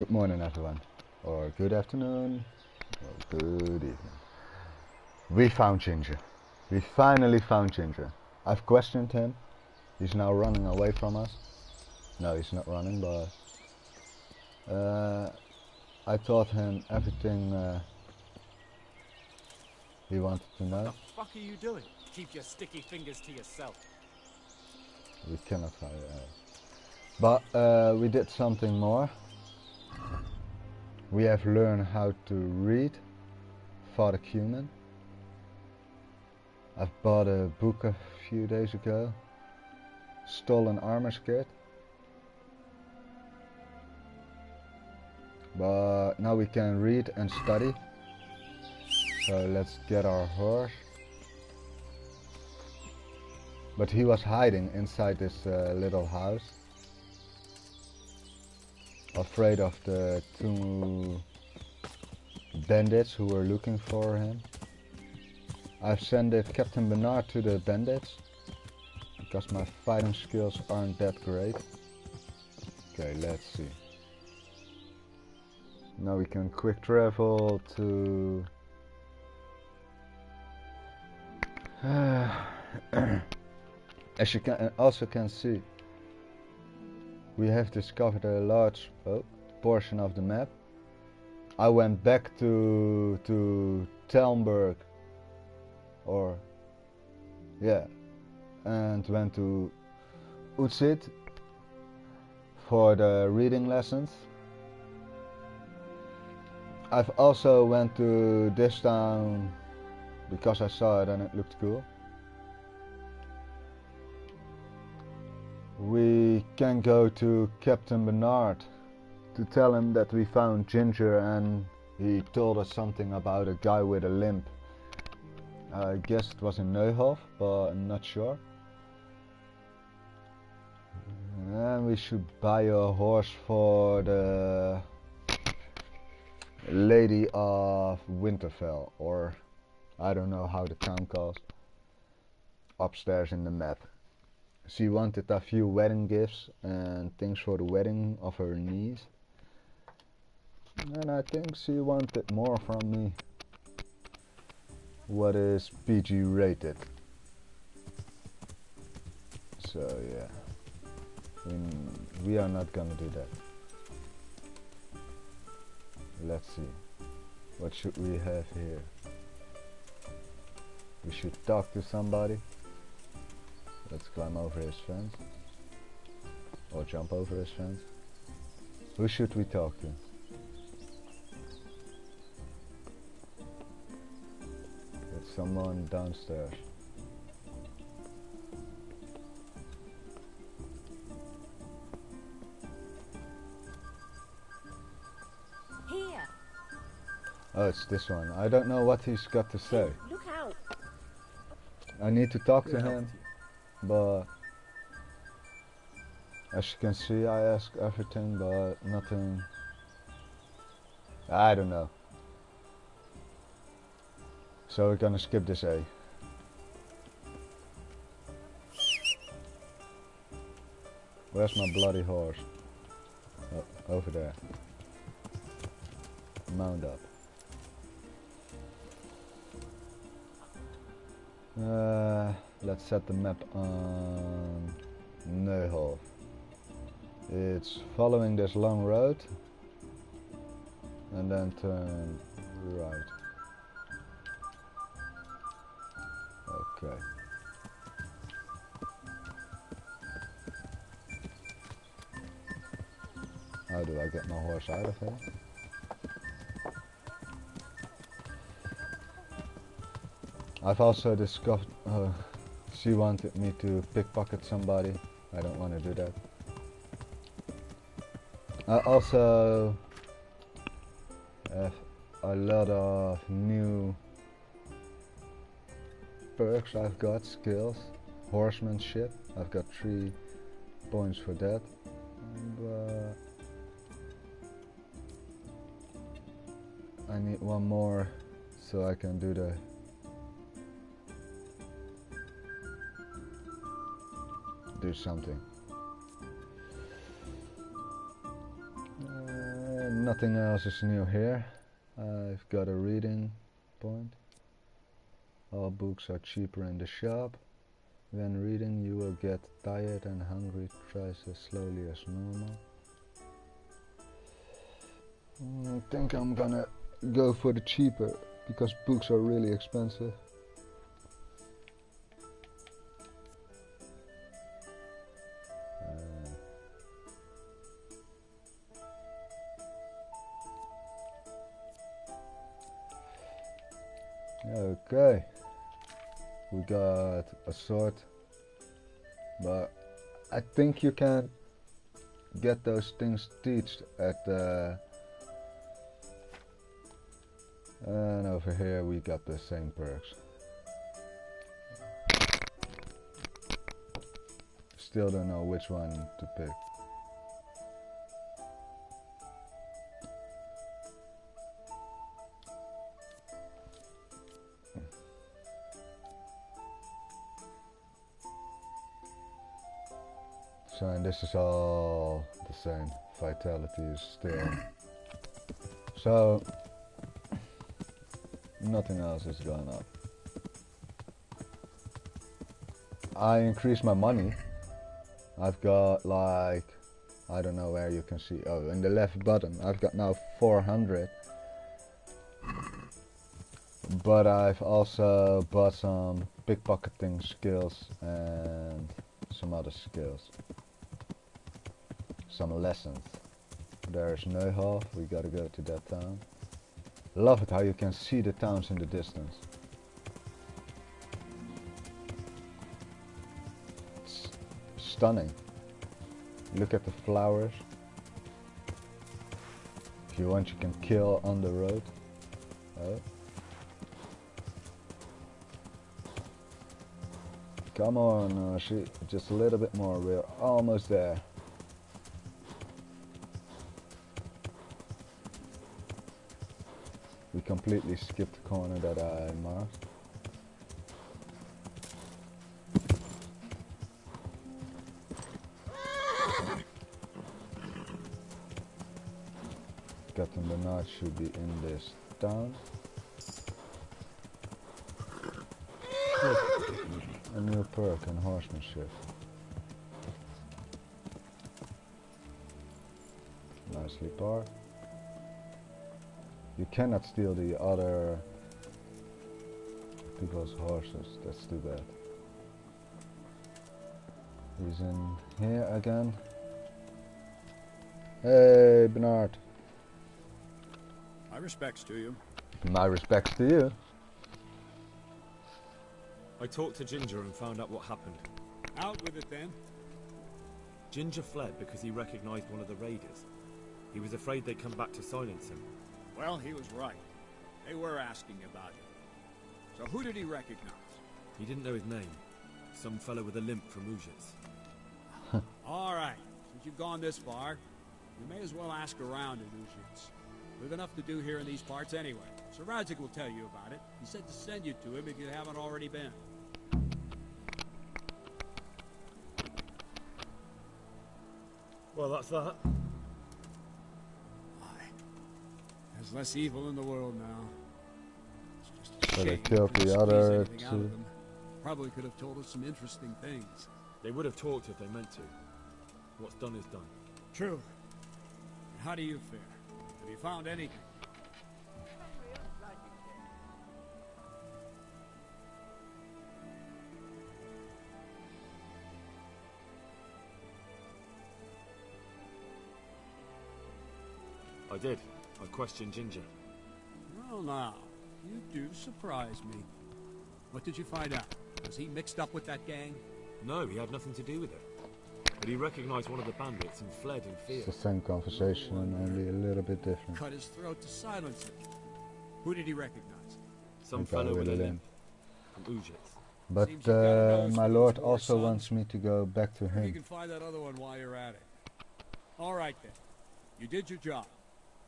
Good morning, everyone, or good afternoon, or good evening. We found Ginger. We finally found Ginger. I've questioned him. He's now running away from us. No, he's not running, but I taught him everything he wanted to know. What the fuck are you doing? Keep your sticky fingers to yourself. We cannot find it out. But we did something more. We have learned how to read Father Cumin. I've bought a book a few days ago. Stolen Armor Skirt. But now we can read and study. So let's get our horse. But he was hiding inside this little house. Afraid of the two bandits who were looking for him. I've sent Captain Bernard to the bandits because my fighting skills aren't that great. Okay, let's see. Now we can quick travel to as you can also can see, we have discovered a large portion of the map. I went back to Talmberg, and went to Utsit for the reading lessons. I've also went to this town because I saw it and it looked cool. We can go to Captain Bernard to tell him that we found Ginger, and he told us something about a guy with a limp. I guess it was in Neuhof, but I'm not sure. And we should buy a horse for the Lady of Winterfell, or I don't know how the town calls, upstairs in the map. She wanted a few wedding gifts and things for the wedding of her niece. And I think she wanted more from me. What is PG rated? So yeah, we are not gonna do that. Let's see. What should we have here? We should talk to somebody. Let's climb over his fence. Or jump over his fence. Who should we talk to? There's someone downstairs. Here. Oh, it's this one. I don't know what he's got to say. Hey, look out. I need to talk to him, but as you can see, I ask everything, but nothing. I don't know. So we're gonna skip this A. Where's my bloody horse? Oh, over there. Mount up. Let's set the map on Neuhof. It's following this long road and then turn right. Okay. How do I get my horse out of here? I've also discovered she wanted me to pickpocket somebody. I don't want to do that. I also have a lot of new perks I've got, skills, horsemanship. I've got 3 points for that. But I need one more so I can do something. Nothing else is new here. I've got a reading point. All books are cheaper in the shop. When reading you will get tired and hungry twice as slowly as normal. I think I'm gonna go for the cheaper because books are really expensive. Okay, we got a sword, but I think you can get those things teached at the and over here we got the same perks. Still don't know which one to pick. So, and this is all the same. Vitality is still. So, nothing else is going up. I increased my money. I've got like, I don't know where you can see. Oh, in the left bottom, I've got now 400. But I've also bought some pickpocketing skills and some other skills. Some lessons. There's Neuhof, we gotta go to that town. Love it how you can see the towns in the distance. It's stunning. Look at the flowers. If you want you can kill on the road. Oh. Come on, just a little bit more, we're almost there. We completely skipped the corner that I marked. Captain Bernard should be in this town. Look, a new perk in horsemanship. Nicely parked. You cannot steal the other people's horses, that's too bad. He's in here again. Hey Bernard. My respects to you. My respects to you. I talked to Ginger and found out what happened. Out with it then. Ginger fled because he recognized one of the raiders. He was afraid they'd come back to silence him. Well, he was right. They were asking about him. So who did he recognize? He didn't know his name. Some fellow with a limp from Uzhitz. All right. Since you've gone this far, you may as well ask around in Uzhitz. We've enough to do here in these parts anyway. So Radzik will tell you about it. He said to send you to him if you haven't already been. Well, that's that. There's less evil in the world now. It's just a So they shame killed we couldn't the other squeeze anything out of two. them. Probably could have told us some interesting things. They would have talked if they meant to. What's done is done. True. How do you fare? Have you found anything? I did. I questioned Ginger. Well, now, you do surprise me. What did you find out? Was he mixed up with that gang? No, he had nothing to do with it. But he recognized one of the bandits and fled in fear. It's the same conversation, only a little bit different. Cut his throat to silence him. Who did he recognize? Some Okay, fellow with a with a limp. From Uzhitz. But Seems you've got a nose my for lord those war also sons. wants me to go back to Maybe you him. can find that other one while you're at it. All right, then. You did your job.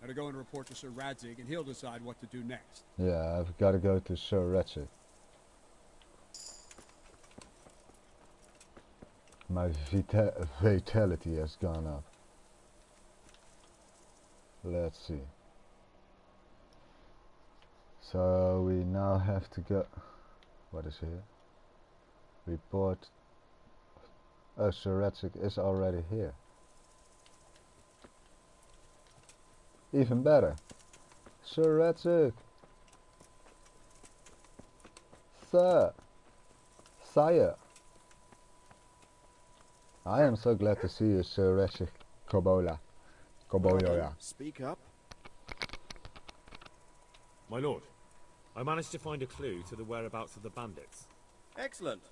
Better go and report to Sir Radzik, and he'll decide what to do next. Yeah, I've got to go to Sir Radzik. My vitality has gone up. Let's see. So we now have to go. What is here? Report. Oh, Sir Ratzik is already here. Even better. Sir Ratzik. Sir. Sire. I am so glad to see you, Sir Ratzik Kobola. Kobola. Speak up. My lord, I managed to find a clue to the whereabouts of the bandits. Excellent.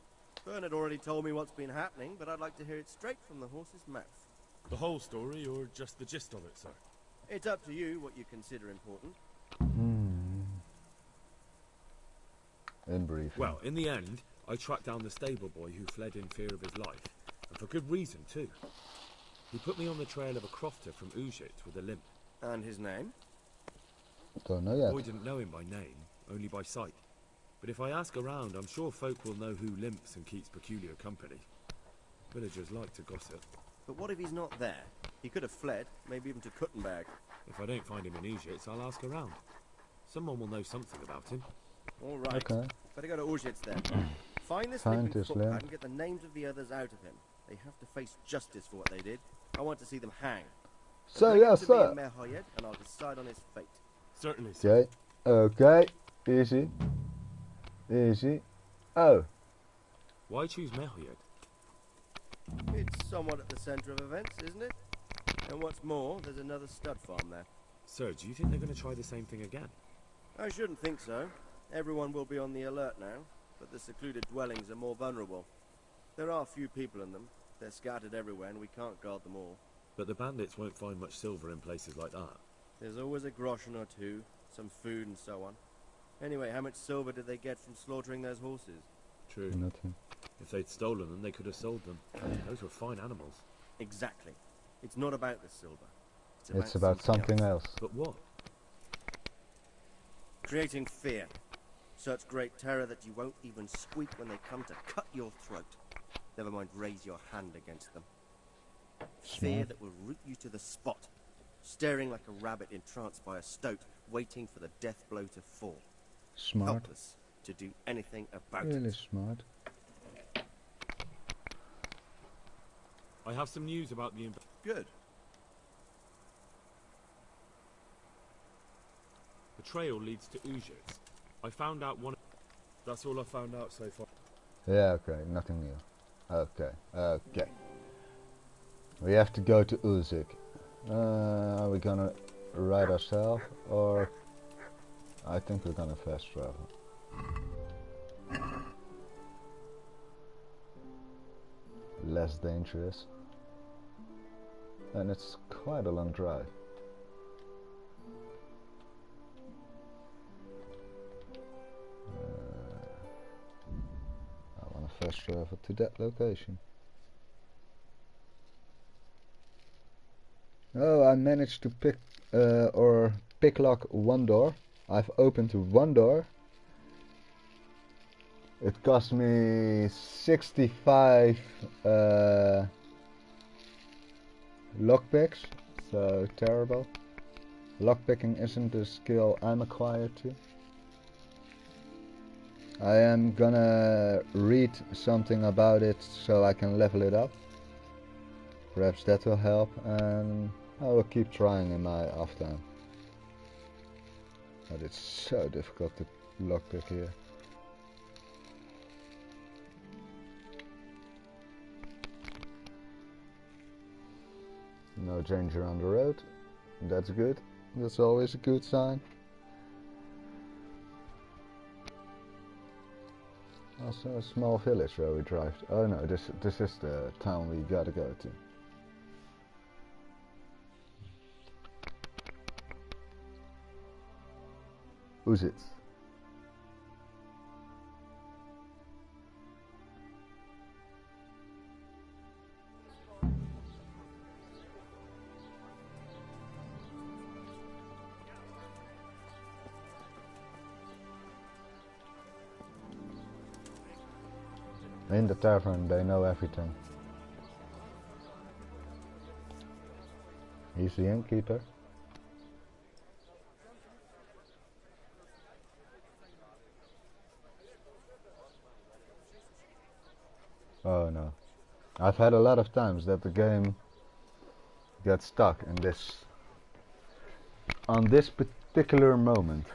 Bern had already told me what's been happening, but I'd like to hear it straight from the horse's mouth. The whole story, or just the gist of it, sir? It's up to you what you consider important. In brief. Well, in the end, I tracked down the stable boy who fled in fear of his life, and for good reason too. He put me on the trail of a crofter from Ujit with a limp. And his name? Don't know The yet. boy didn't know him by name, only by sight. But if I ask around, I'm sure folk will know who limps and keeps peculiar company. Villagers like to gossip. But what if he's not there? He could have fled, maybe even to Kuttenberg. If I don't find him in Ujit, I'll ask around. Someone will know something about him. All right. Okay. Better go to Urzhitz then. Find this Find limping this footpad limp. and get the names of the others out of him. They have to face justice for what they did. I want to see them hang. So Bring him yes, to me sir. in Merhoyed, and I'll decide on his fate. Certainly, sir. Okay. Okay. Easy. Easy. Oh. Why choose Merhoyed? It's somewhat at the centre of events, isn't it? And what's more, there's another stud farm there. Sir, do you think they're going to try the same thing again? I shouldn't think so. Everyone will be on the alert now, but the secluded dwellings are more vulnerable. There are few people in them. They're scattered everywhere and we can't guard them all. But the bandits won't find much silver in places like that. There's always a groschen or two, some food and so on. Anyway, how much silver did they get from slaughtering those horses? True. Nothing. If they'd stolen them, they could have sold them. Those were fine animals. Exactly. It's not about the silver. It's about something else. But what? Creating fear. Such great terror that you won't even squeak when they come to cut your throat. Never mind raise your hand against them. Fear Smart. that will root you to the spot. Staring like a rabbit entranced by a stoat, waiting for the death blow to fall. Smart. Helpless to do anything about Really it. smart. I have some news about the Good. The trail leads to Ujit. I found out one. That's all I found out so far. Yeah, okay. Nothing new. Okay. Okay. We have to go to Uzik. Are we gonna ride ourselves or I think we're gonna fast travel. Less dangerous. And it's quite a long drive. I want to fast travel to that location. Oh, I managed to picklock one door. I've opened one door. It cost me 65 lockpicks, so terrible. Lockpicking isn't a skill I'm acquired to. I am gonna read something about it so I can level it up. Perhaps that will help, and I will keep trying in my off time. But it's so difficult to lockpick here. No danger on the road. That's good. That's always a good sign. Also a small village where we drive to. Oh no, this is the town we gotta go to. Who's it? In the tavern, they know everything. He's the innkeeper. Oh no. I've had a lot of times that the game gets stuck in this on this particular moment.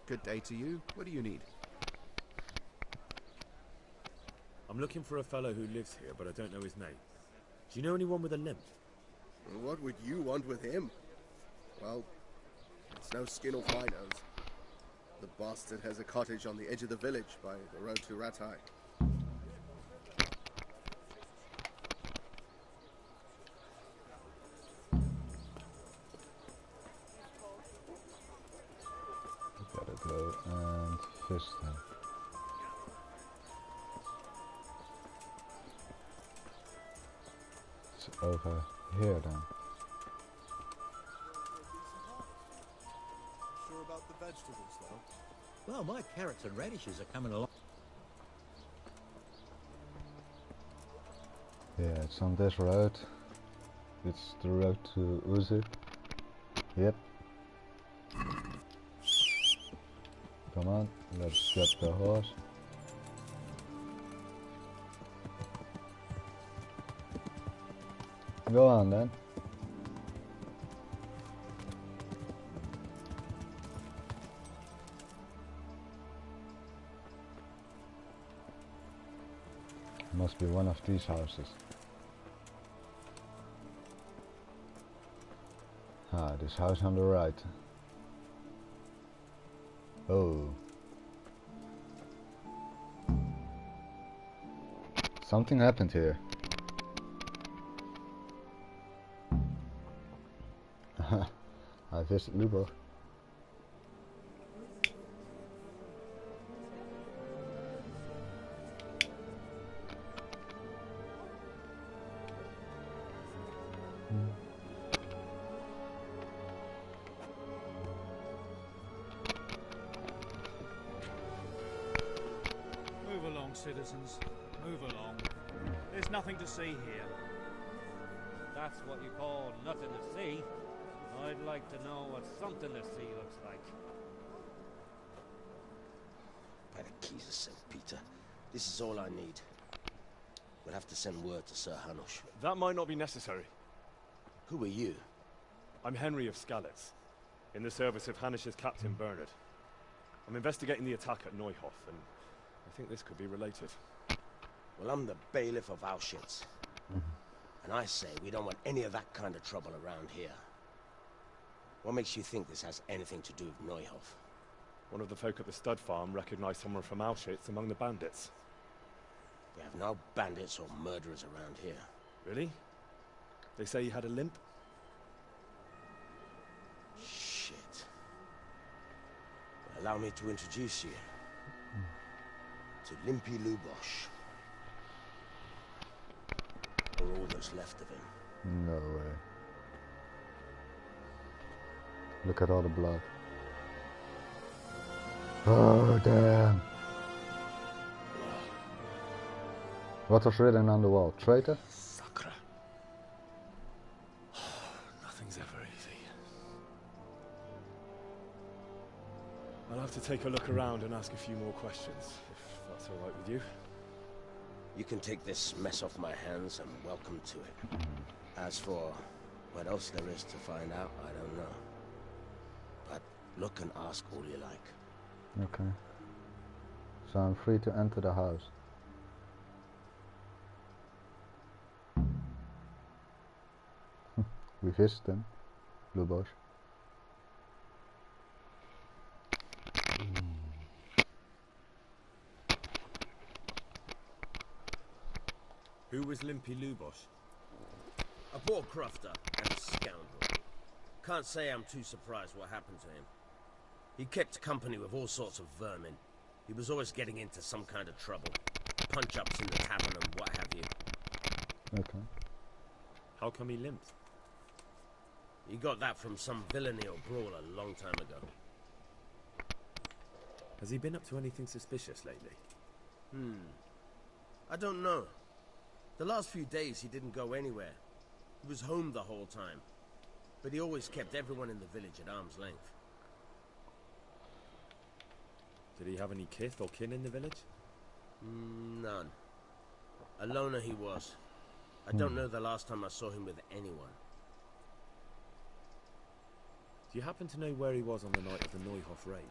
Good day to you. What do you need? I'm looking for a fellow who lives here, but I don't know his name. Do you know anyone with a limp? What would you want with him? Well, it's no skin off my nose. The bastard has a cottage on the edge of the village by the road to Ratai. Gotta go and fish them. It's over here then. Sure about the vegetables, though? Well, my carrots and radishes are coming along. Yeah, it's on this road. It's the road to Uzi. Yep. Come on, let's get the horse. Go on then. Must be one of these houses. Ah, this house on the right. Oh. Something happened here. I visit Lubo. Move along, citizens. Move along. There's nothing to see here. That's what you call nothing to see. I'd like to know what something to see looks like. By the keys of St. Peter, this is all I need. We'll have to send word to Sir Hanush. That might not be necessary. Who are you? I'm Henry of Skalitz, in the service of Hanush's Captain Bernard. I'm investigating the attack at Neuhof, and I think this could be related. Well, I'm the bailiff of Auschwitz. And I say we don't want any of that kind of trouble around here. What makes you think this has anything to do with Neuhof? One of the folk at the stud farm recognized someone from Auschwitz among the bandits. We have no bandits or murderers around here. Really? They say he had a limp? Shit. Allow me to introduce you to Limpy Lubosh. Or all that's left of him. No way. Look at all the blood. Oh damn. What was written on the wall? Traitor? Sacre. Nothing's ever easy. I'll have to take a look around and ask a few more questions, if that's alright with you. You can take this mess off my hands and welcome to it. As for what else there is to find out, I don't know. But look and ask all you like. Okay. So I'm free to enter the house. We visit them, Lubosh. Who was Limpy Lubosh? A poor crofter and a scoundrel. Can't say I'm too surprised what happened to him. He kept company with all sorts of vermin. He was always getting into some kind of trouble. Punch-ups in the tavern and what have you. Okay. How come he limped? He got that from some villainy or brawl a long time ago. Has he been up to anything suspicious lately? I don't know. The last few days he didn't go anywhere. He was home the whole time. But he always kept everyone in the village at arm's length. Did he have any kith or kin in the village? None. A loner he was. I don't know the last time I saw him with anyone. Do you happen to know where he was on the night of the Neuhoff raid?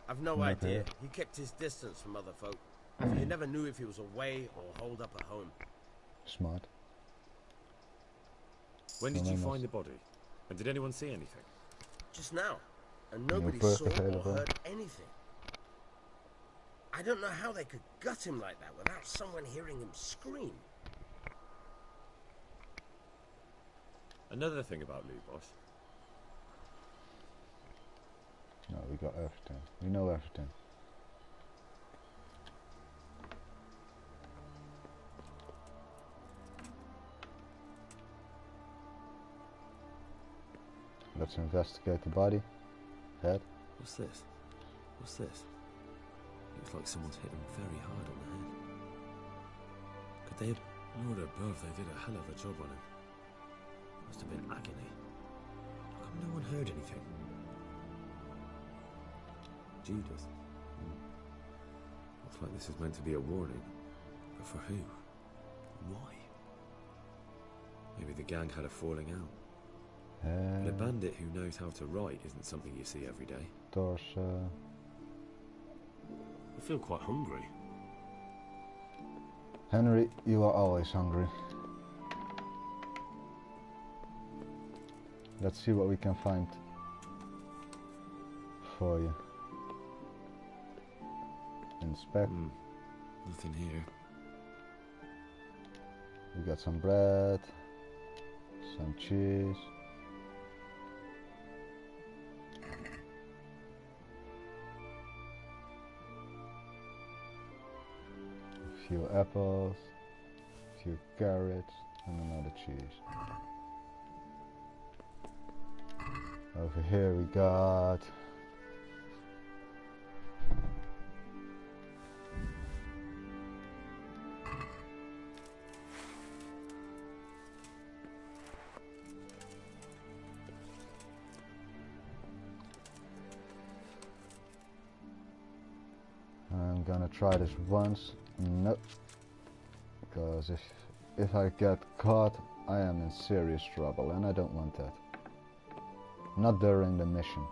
I've no idea. He kept his distance from other folk. So you never knew if he was away or holed up at home. Smart. When did you find the body? And did anyone see anything? Just now. And nobody saw or heard anything. I don't know how they could gut him like that without someone hearing him scream. Another thing about Lubos. No, we got everything. We know everything. Let's investigate the body. Head. What's this? What's this? Looks like someone's hit him very hard on the head. Could they have... Lord above, they did a hell of a job on him. Must have been agony. How come no one heard anything? Judas. Looks like this is meant to be a warning. But for who? Why? Maybe the gang had a falling out. But a bandit who knows how to write isn't something you see every day. Torso. I feel quite hungry. Henry, you are always hungry. Let's see what we can find for you. Inspect. Nothing here. We got some bread, some cheese. A few apples, a few carrots, and another cheese. Over here we got I'm gonna try this once. Nope. Because if I get caught, I am in serious trouble, and I don't want that. Not during the mission.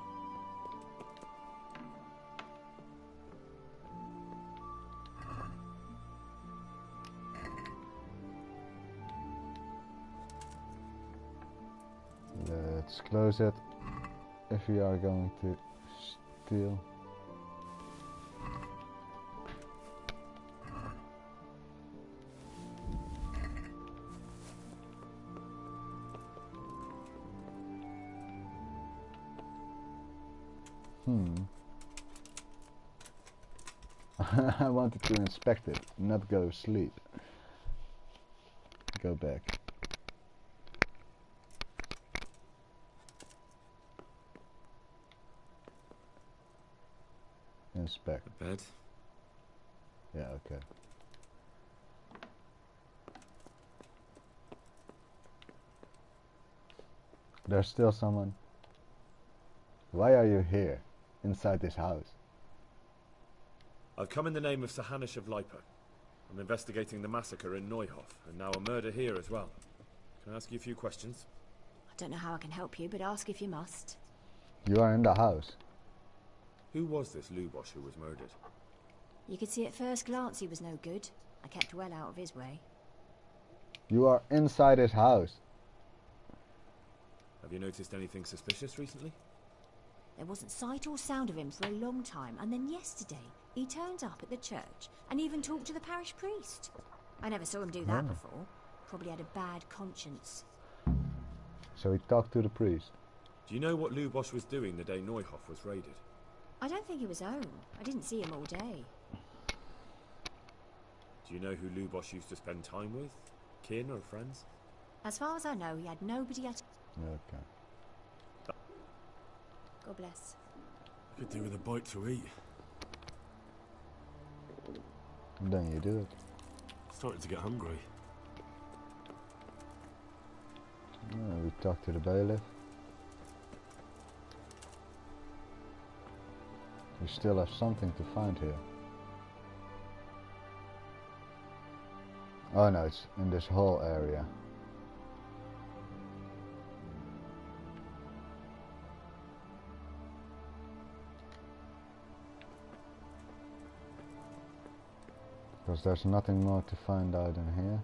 Let's close it if we are going to steal. I wanted to inspect it, not go sleep. Go back. Inspect. A bed? Yeah, okay. There's still someone. Why are you here, inside this house? I've come in the name of Sir Hanish of Lipa. I'm investigating the massacre in Neuhoff, and now a murder here as well. Can I ask you a few questions? I don't know how I can help you, but ask if you must. You are in the house. Who was this Lubos who was murdered? You could see at first glance he was no good. I kept well out of his way. You are inside his house. Have you noticed anything suspicious recently? There wasn't sight or sound of him for a long time, and then yesterday he turned up at the church and even talked to the parish priest. I never saw him do that before. Probably had a bad conscience. So he talked to the priest. Do you know what Lubos was doing the day Neuhoff was raided? I don't think he was home. I didn't see him all day. Do you know who Lubos used to spend time with? Kin or friends? As far as I know, he had nobody at... Okay. God bless. Could do with a bite to eat. Then you do it. Starting to get hungry. We talk to the bailiff. We still have something to find here. Oh no, it's in this whole area. Because there's nothing more to find out in here.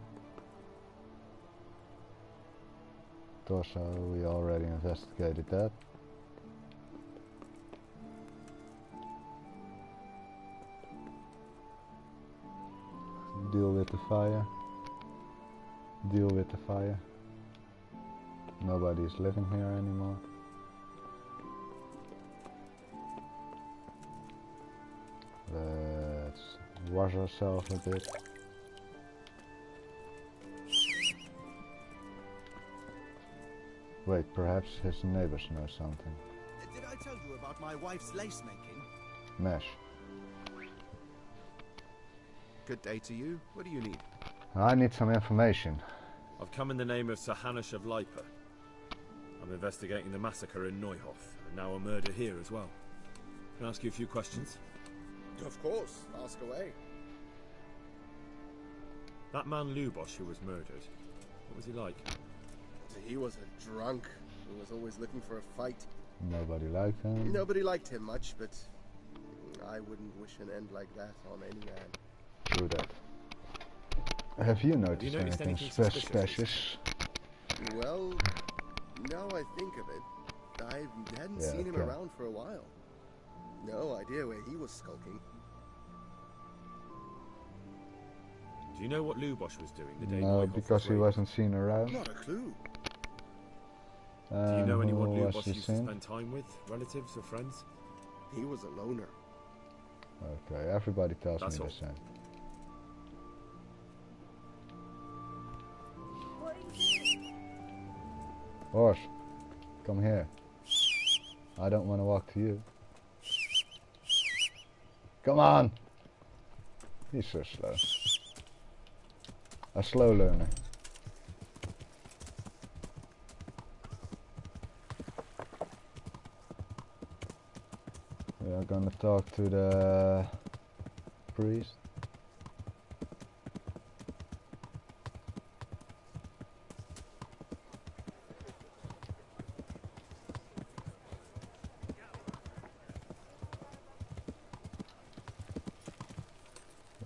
Torso, we already investigated that. Deal with the fire. Deal with the fire. Nobody's living here anymore. Let's wash ourselves a bit. Wait, perhaps his neighbors know something. Did I tell you about my wife's lace making? Mesh. Good day to you. What do you need? I need some information. I've come in the name of Sir Hanush of Lipa. I'm investigating the massacre in Neuhof, and now a murder here as well. Can I ask you a few questions? Of course, ask away. That man Lubosh who was murdered, what was he like? He was a drunk who was always looking for a fight. Nobody liked him. Nobody liked him much, but I wouldn't wish an end like that on any man. True that. Have you noticed anything suspicious? Well, now I think of it, I hadn't seen him around for a while. No idea where he was skulking. Do you know what Lubosh was doing the day No, Neuhof because he wasn't seen around. Not a clue. Do you know anyone who was Lubosh he used to seen? spend time with? Relatives or friends? He was a loner. Okay, everybody tells That's me all. the same. Horse, come here. I don't want to walk to you. Come on! He's so slow. A slow learner. We are gonna talk to the priest.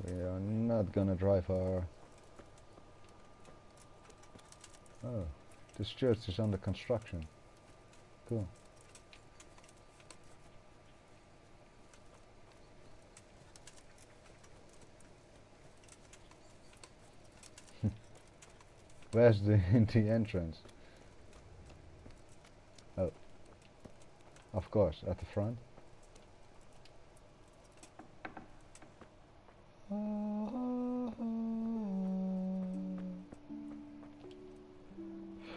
We are not gonna drive our... Oh, this church is under construction. Cool. Where's the entrance? Oh, of course, at the front.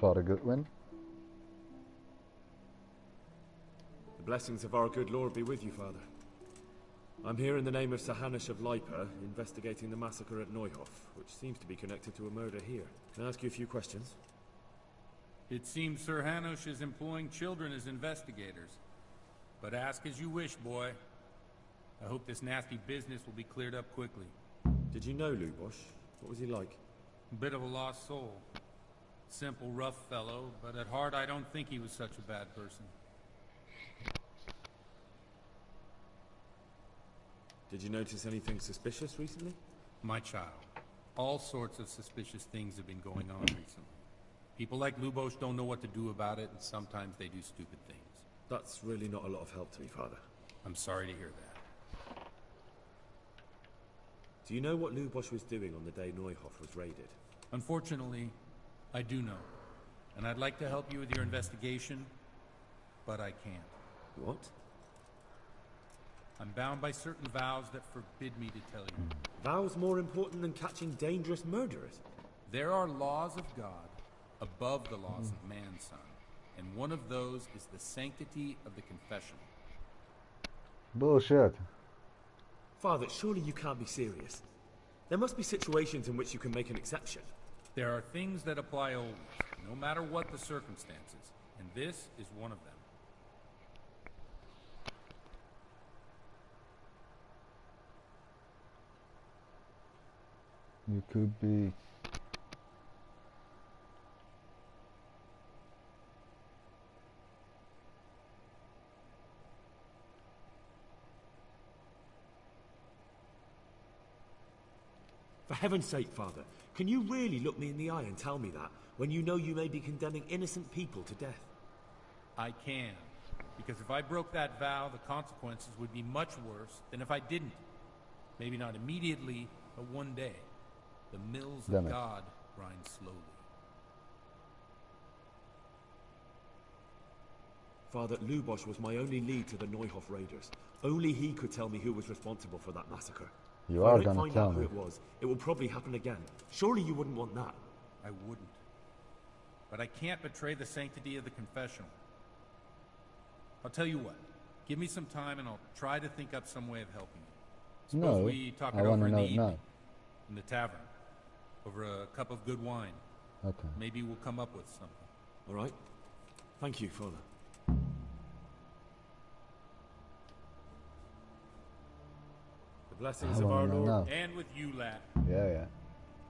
Father Goodwin. The blessings of our good Lord be with you, Father. I'm here in the name of Sir Hanush of Lipa, investigating the massacre at Neuhof, which seems to be connected to a murder here. Can I ask you a few questions? It seems Sir Hanush is employing children as investigators. But ask as you wish, boy. I hope this nasty business will be cleared up quickly. Did you know Lubosh? What was he like? A bit of a lost soul. Simple, rough fellow, but at heart I don't think he was such a bad person. Did you notice anything suspicious recently? My child, all sorts of suspicious things have been going on recently. People like Lubosh don't know what to do about it, and sometimes they do stupid things. That's really not a lot of help to me, Father. I'm sorry to hear that. Do you know what Lubosh was doing on the day Neuhof was raided? Unfortunately, I do know. And I'd like to help you with your investigation, but I can't. What? I'm bound by certain vows that forbid me to tell you. Vows more important than catching dangerous murderers? There are laws of God above the laws of man, son. And one of those is the sanctity of the confession. Bullshit. Father, surely you can't be serious. There must be situations in which you can make an exception. There are things that apply always, no matter what the circumstances, and this is one of them. You could be For heaven's sake, Father, can you really look me in the eye and tell me that, when you know you may be condemning innocent people to death? I can. Because if I broke that vow, the consequences would be much worse than if I didn't. Maybe not immediately, but one day. The mills of God grind slowly. Father, Lubosh was my only lead to the Neuhof raiders. Only he could tell me who was responsible for that massacre. You are gonna find tell out me. who it was, it will probably happen again. Surely you wouldn't want that. I wouldn't. But I can't betray the sanctity of the confessional. I'll tell you what. Give me some time and I'll try to think up some way of helping you. Suppose we talk it over in the evening, in the tavern, over a cup of good wine. Okay. Maybe we'll come up with something. All right. Thank you, Father. The blessings of our Lord. Now. And with you, lad. Yeah.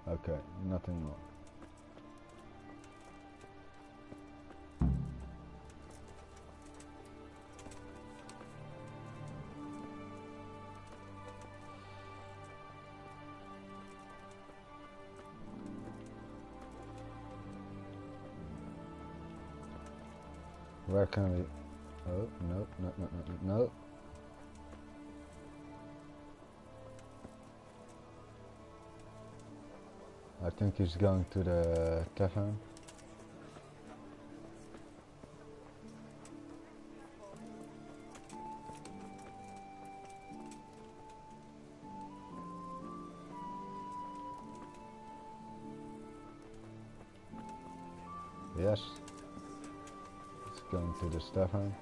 Okay, nothing more. Where can we... Oh, no. I think he's going to the tavern. Yes. Going to the tavern.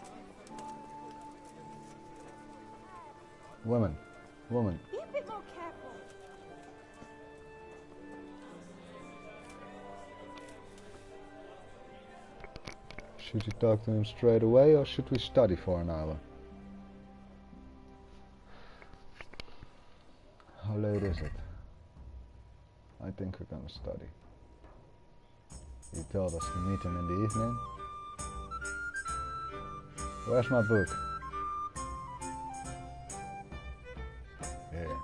Woman. Be a bit more careful. Should you talk to him straight away or should we study for an hour? How late is it? I think we're gonna study. He told us to meet him in the evening. Where's my book? Yeah.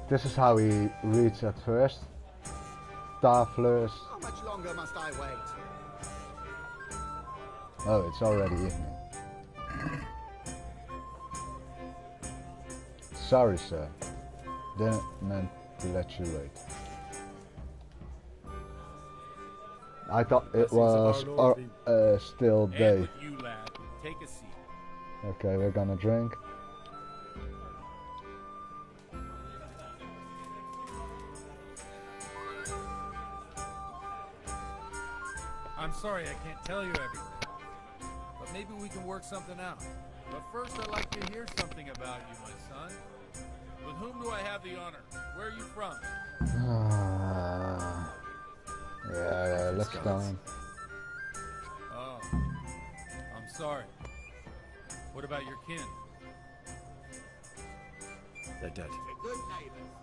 This is how he reads at first. Taflers. How much longer must I wait? Oh, it's already evening. Sorry, sir. Didn't meant to let you wait. I thought it was still day. With you, lad. Take a seat. Okay, we're gonna drink. I'm sorry I can't tell you everything, but maybe we can work something out. But first I'd like to hear something about you, my son. With whom do I have the honor? Where are you from? Yeah, let's go. Oh, I'm sorry. What about your kin? They're dead. Good neighbors.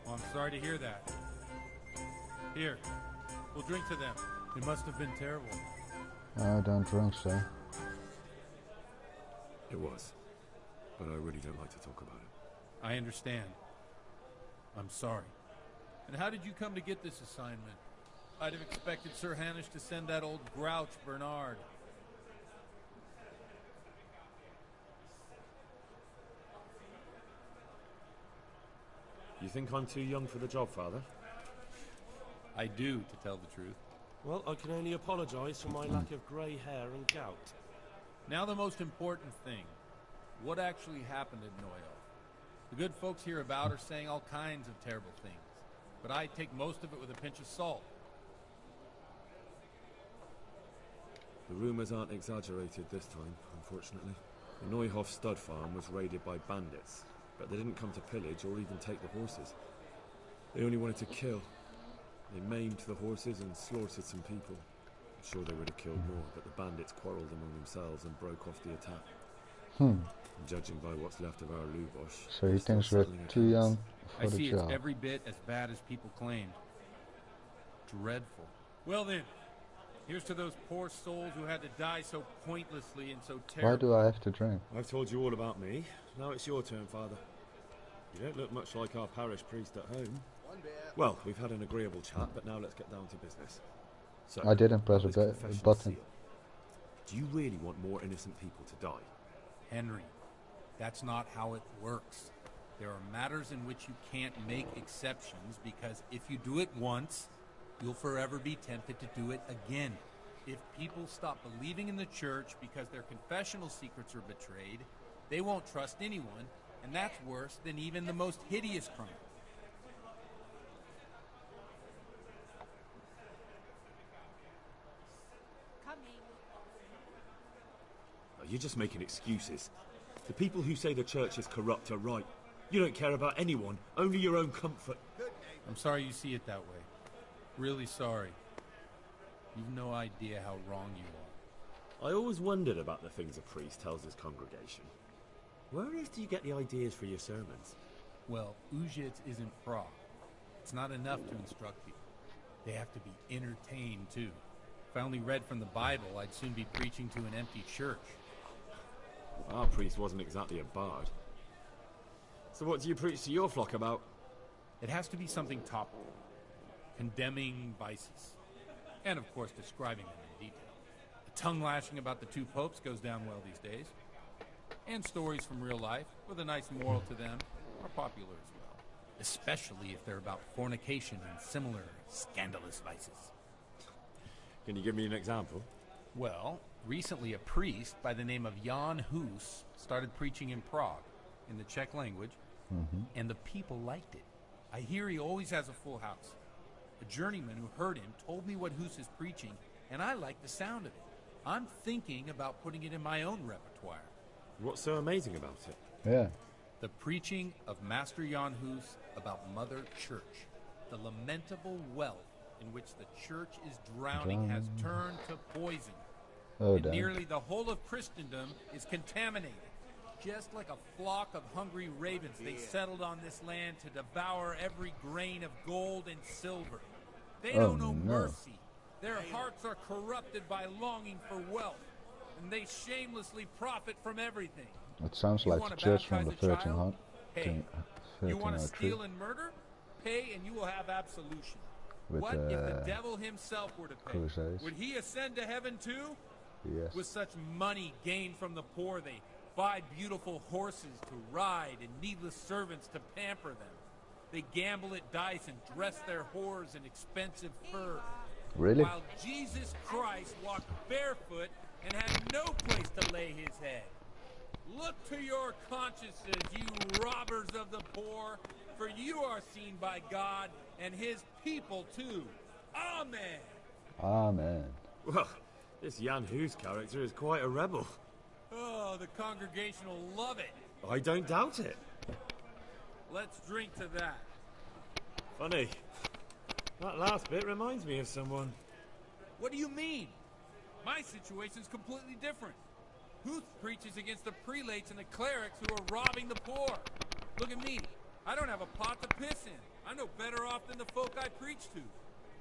Well, I'm sorry to hear that. Here, we'll drink to them. It must have been terrible. I don't drink, sir. It was. But I really don't like to talk about it. I understand. I'm sorry. And how did you come to get this assignment? I'd have expected Sir Hanish to send that old grouch, Bernard. You think I'm too young for the job, Father? I do, to tell the truth. Well, I can only apologize for my lack of grey hair and gout. Now the most important thing. What actually happened at Neuhof? The good folks hereabout are saying all kinds of terrible things, but I take most of it with a pinch of salt. The rumours aren't exaggerated this time, unfortunately. The Neuhof stud farm was raided by bandits, but they didn't come to pillage or even take the horses. They only wanted to kill. They maimed the horses and slaughtered some people. I'm sure they would have killed more, but the bandits quarrelled among themselves and broke off the attack. Judging by what's left of our Lubosh... So he thinks we're too young for I the see job. it's every bit as bad as people claimed. Dreadful. Well then, Here's to those poor souls who had to die so pointlessly and so terribly. Why do I have to drink? I've told you all about me. Now it's your turn, Father. You don't look much like our parish priest at home. Well, we've had an agreeable chat, but now let's get down to business. So, I didn't press a button. Seal. Do you really want more innocent people to die? Henry, that's not how it works. There are matters in which you can't make exceptions because if you do it once, you'll forever be tempted to do it again. If people stop believing in the church because their confessional secrets are betrayed, they won't trust anyone, and that's worse than even the most hideous crime. Oh, you're just making excuses. The people who say the church is corrupt are right. You don't care about anyone, only your own comfort. I'm sorry you see it that way. Really sorry. You've no idea how wrong you are. I always wondered about the things a priest tells his congregation. Where on earth do you get the ideas for your sermons? Well, Ujits isn't Prague. It's not enough to instruct people. They have to be entertained, too. If I only read from the Bible, I'd soon be preaching to an empty church. Our priest wasn't exactly a bard. So what do you preach to your flock about? It has to be something topical. Condemning vices. And, of course, describing them in detail. The tongue-lashing about the two popes goes down well these days. And stories from real life, with a nice moral to them, are popular as well. Especially if they're about fornication and similar scandalous vices. Can you give me an example? Well, recently a priest by the name of Jan Hus started preaching in Prague, in the Czech language, and the people liked it. I hear he always has a full house. A journeyman who heard him told me what Hus is preaching, and I like the sound of it. I'm thinking about putting it in my own repertoire. What's so amazing about it? Yeah. The preaching of Master Jan Hus about Mother Church. The lamentable wealth in which the church is drowning has turned to poison. Oh, and nearly the whole of Christendom is contaminated. Just like a flock of hungry ravens, they settled on this land to devour every grain of gold and silver. They don't know mercy. Their hearts are corrupted by longing for wealth, and they shamelessly profit from everything. It sounds like the church from the 1300s. Pay. You want to steal and murder? Pay and you will have absolution. What if the devil himself were to pay? Crusades. Would he ascend to heaven too? Yes. With such money gained from the poor, they buy beautiful horses to ride and needless servants to pamper them. They gamble at dice and dress their whores in expensive furs. Really? While Jesus Christ walked barefoot and had no place to lay his head. Look to your consciences, you robbers of the poor, for you are seen by God and his people too. Amen. Amen. Well, this Jan Hus character is quite a rebel. Oh, the congregation will love it. I don't doubt it. Let's drink to that. Funny. That last bit reminds me of someone. What do you mean? My situation's completely different. Huth preaches against the prelates and the clerics who are robbing the poor. Look at me. I don't have a pot to piss in. I'm no better off than the folk I preach to.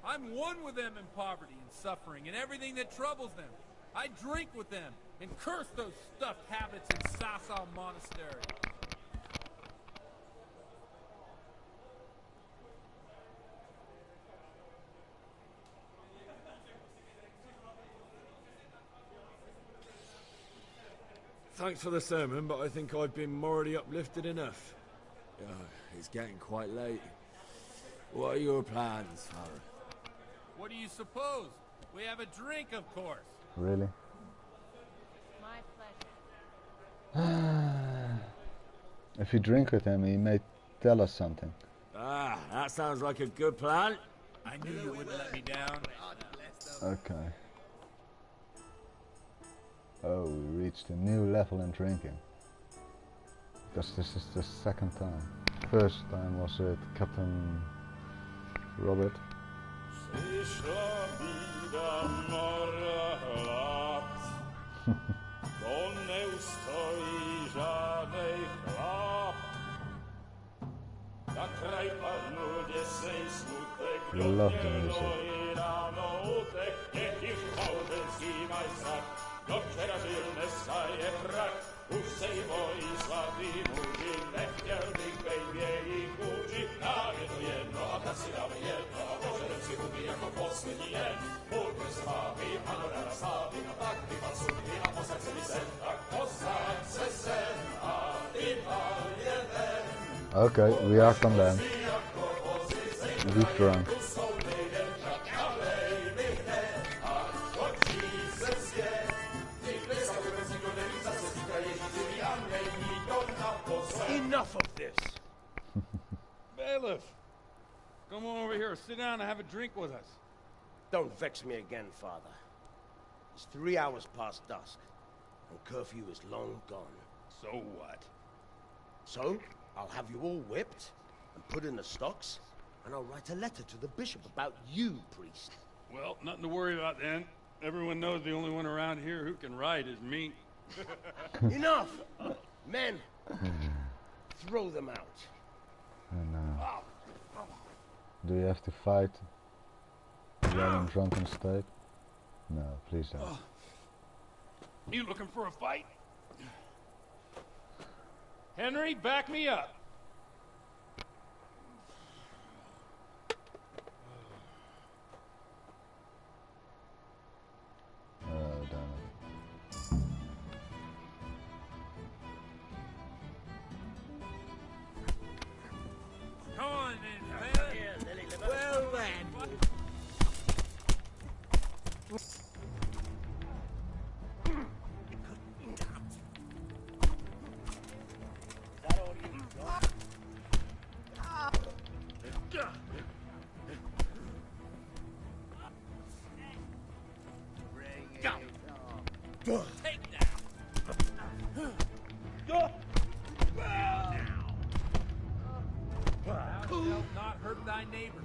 I'm one with them in poverty and suffering and everything that troubles them. I drink with them and curse those stuffed habits in Sasau Monastery. Thanks for the sermon, but I think I've been morally uplifted enough. It's getting quite late. What are your plans, Father? What do you suppose? We have a drink, of course. Really? My pleasure. If you drink with him, he may tell us something. Ah, that sounds like a good plan. I knew you wouldn't let me down. Okay. Oh, we reached a new level in drinking. Because this is the second time. First time was with Captain Robert. We love the music. Okay, we are condemned. We've drunk. Enough of this! Bailiff! Come on over here, sit down and have a drink with us. Don't vex me again, Father. It's 3 hours past dusk, and curfew is long gone. So what? So, I'll have you all whipped, and put in the stocks, and I'll write a letter to the bishop about you, priest. Well, nothing to worry about then. Everyone knows the only one around here who can ride is me. Enough! Men, throw them out. And, do you have to fight while in drunken state? No, please don't. You looking for a fight? Henry, back me up. Oh, damn it. Come on then, fella. Well then. Take that. Thou shalt not hurt thy neighbor.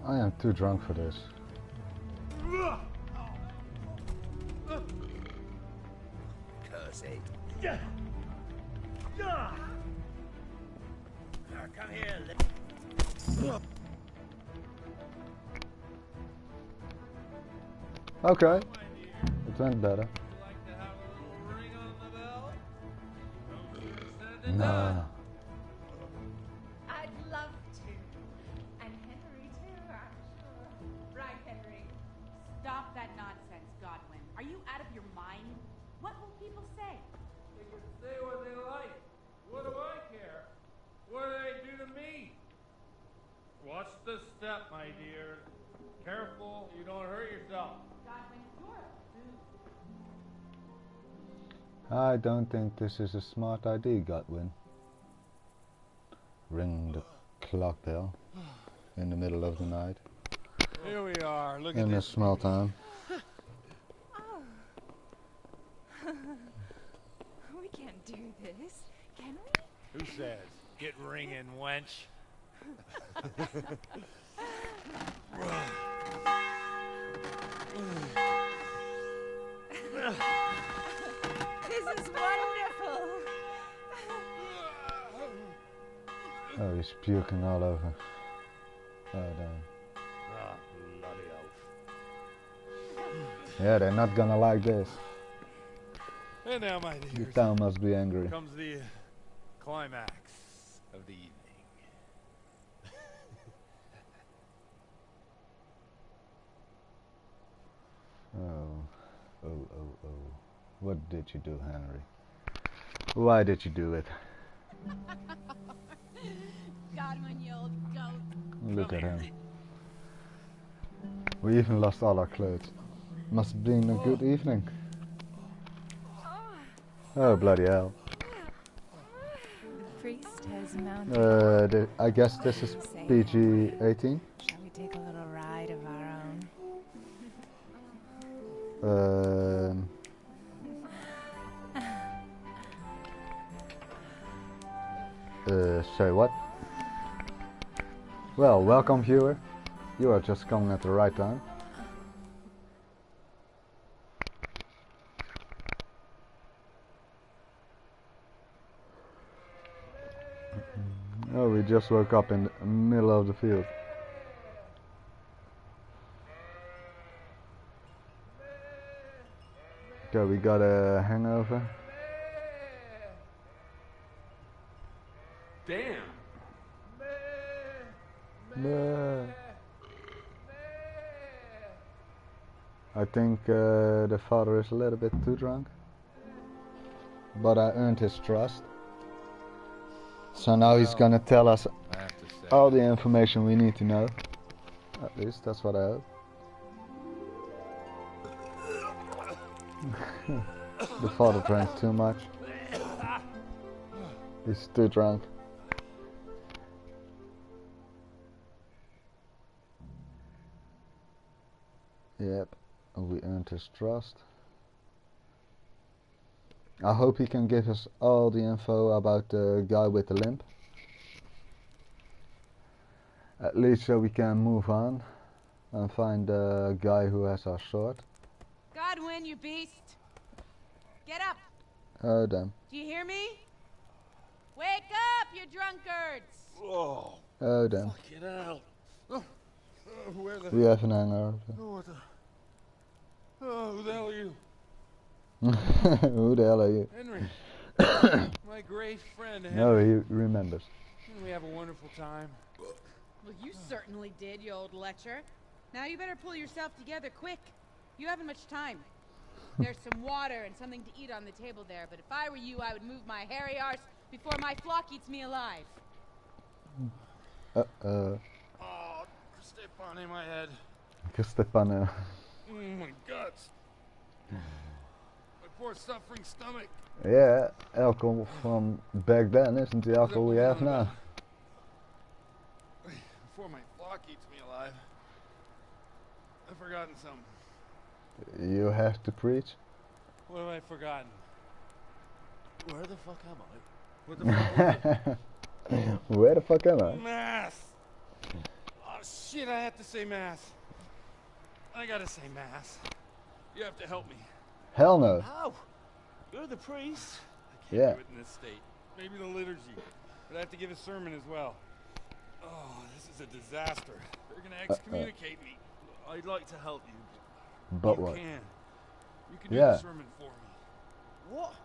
I am too drunk for this. Curse it. Come here. Okay, it went better. Nah. I'd love to. And Henry too, I'm sure. Right, Henry. Stop that nonsense, Godwin. Are you out of your mind? What will people say? They can say what they like. What do I care? What do they do to me? Watch the step, my dear. Careful, you don't hurt yourself. Godwin, you're a fool. I don't think this is a smart idea, Godwin. Ring the clock bell in the middle of the night. Here we are. Look at in this. a small town. We can't do this, can we? Who says? Get ringing, wench. This is wonderful. Oh, he's puking all over. Oh, damn. Ah, bloody oath. Yeah, they're not gonna like this. And now, my The dears, town must be angry. comes the climax of the evening. Oh. What did you do, Henry? Why did you do it? Godwin, you old goat. Look at him. We even lost all our clothes. Must have been a good evening. Oh, bloody hell. The priest has mounted. I guess this is PG-18. Shall we take a little ride of our own? Say what? Well, welcome viewer. You are just coming at the right time. Oh, we just woke up in the middle of the field. Okay, we got a hangover. Damn. I think the father is a little bit too drunk, but I earned his trust. So now he's gonna tell us all the information we need to know. At least that's what I hope. The father drank too much. He's too drunk. Yep, we earned his trust. I hope he can give us all the info about the guy with the limp. At least so we can move on and find the guy who has our sword. Godwin, you beast! Get up! Oh damn. Do you hear me? Wake up, you drunkards! Oh. Oh damn. Fucking hell. Where the... We have an hangover. Oh, what the... Oh, who the hell are you? Who the hell are you? Henry. My great friend, Henry. No, he remembers. We have a wonderful time. Well, you certainly did, you old lecher. Now you better pull yourself together quick. You haven't much time. There's some water and something to eat on the table there, but if I were you, I would move my hairy arse before my flock eats me alive. Oh, step on in my head. Stefano. My guts. My poor suffering stomach. Yeah, alcohol from back then isn't the alcohol we have now. Before my flock eats me alive. I've forgotten something. You have to preach? What have I forgotten? Where the fuck am I? What the fuck was it? Where the fuck am I? Mass! Oh shit, I have to say mass. I gotta say mass. You have to help me. Hell no. How? You're the priest. I can't do it in this state. Maybe the liturgy. But I have to give a sermon as well. Oh, this is a disaster. They're gonna excommunicate me. I'd like to help you. But you what? Can. You can do the sermon for me. What?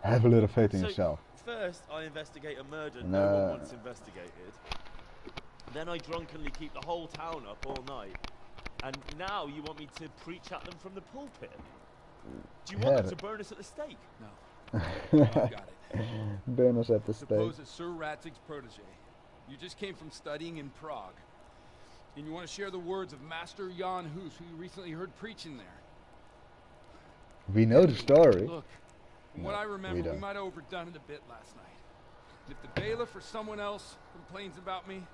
Have a little faith in yourself. First, I investigate a murder No. no one wants investigated. Then I drunkenly keep the whole town up all night. And now you want me to preach at them from the pulpit? Do you want them to burn us at the stake? No. I've got it. Burn us at the stake. Suppose it's Sir Radzig's protege. You just came from studying in Prague. And you want to share the words of Master Jan Hus, who you recently heard preaching there. We know the story. Look, from what I remember, we might have overdone it a bit last night. And if the bailiff or someone else complains about me,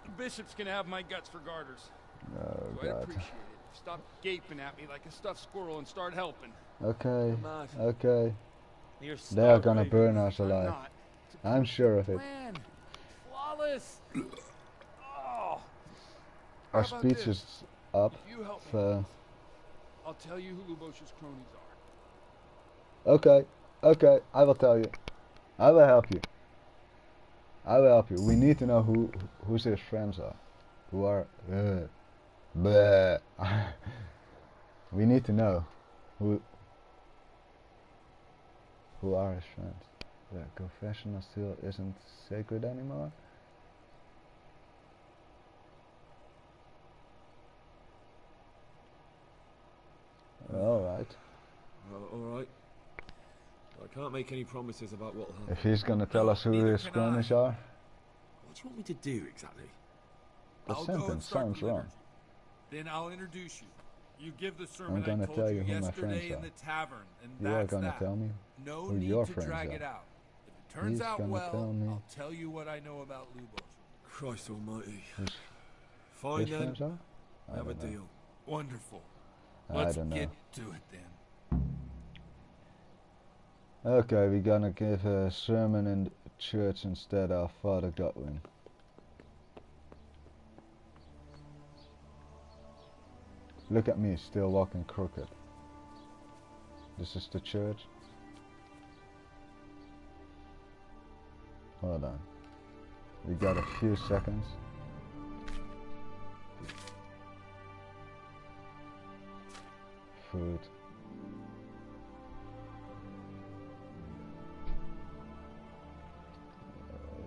the bishop's gonna have my guts for garters. Oh, so I'd God. appreciate it. Stop gaping at me like a stuffed squirrel and start helping. Okay, Mad. okay. You're They are gonna starving. burn us I'm alive. not. I'm sure of it. Man, flawless. Oh. Our How about speech this? is up. If you help me, So. I'll tell you who Lubos's cronies are. Okay, okay, I will tell you. I will help you. I will help you. We need to know who his friends are. Who are... bleh. We need to know who are his friends. The confessional still isn't sacred anymore. Alright. Alright. I can't make any promises about what'll happen. If he's gonna tell us who his cronies are. What do you want me to do exactly? The I'll go and sentence start sounds the wrong. liturgy. Then I'll introduce you. You give the sermon I'm gonna I told tell you you who my yesterday friends in are. the tavern, and You are that's gonna that. tell me No who need your to friends drag are. it out. If it turns He's out gonna well, tell me I'll tell you what I know about Lubos. Christ almighty. His Fine his then. friends are? I Have a don't know. deal. Wonderful. I Let's don't know. get to it then. Okay, we're gonna give a sermon in the church instead of Father Godwin. Look at me, still walking crooked. This is the church. Hold on. We got a few seconds. Food.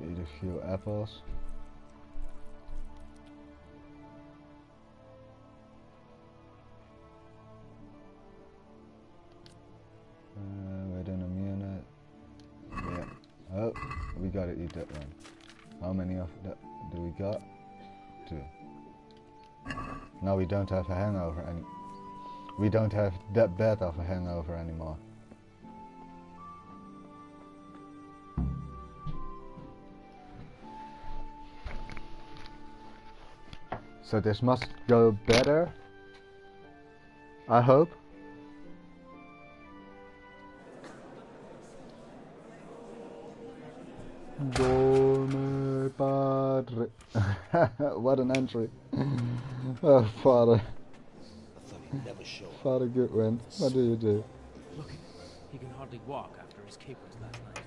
Eat a few apples. Within a minute. Yeah. Oh, we gotta eat that one. How many of that do we got? 2. Now we don't have a hangover any. We don't have that bad of a hangover anymore. So this must go better, I hope. Dorme padre. What an entry. Oh, Father. Father Goodwin, what do you do? Look, he can hardly walk after his capers last night.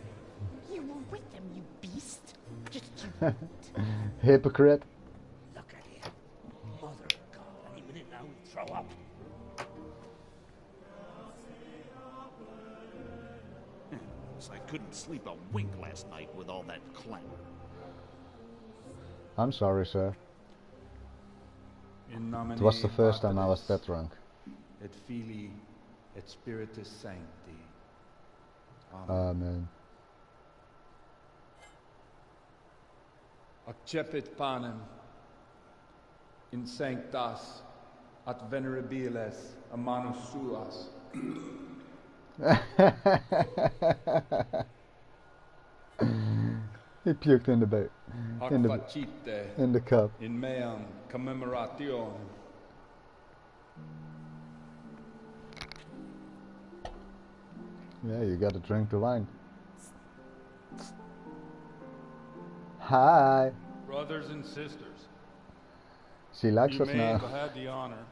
You were with them, you beast. Just you. Hypocrite. Look at him. Mother of God, any minute now he'll throw up. I couldn't sleep a wink last night with all that clamor. I'm sorry, sir. In nomine It was the first time I was Patris, that drunk. Et Filii, et Spiritus Sancti. Amen. Accepit panem in sanctas at venerabiles a manus suas. He puked in the boat. In the cup. In meam commemoration. Yeah, you gotta drink the wine. Hi. Brothers and sisters, She likes you us may now. have had the honor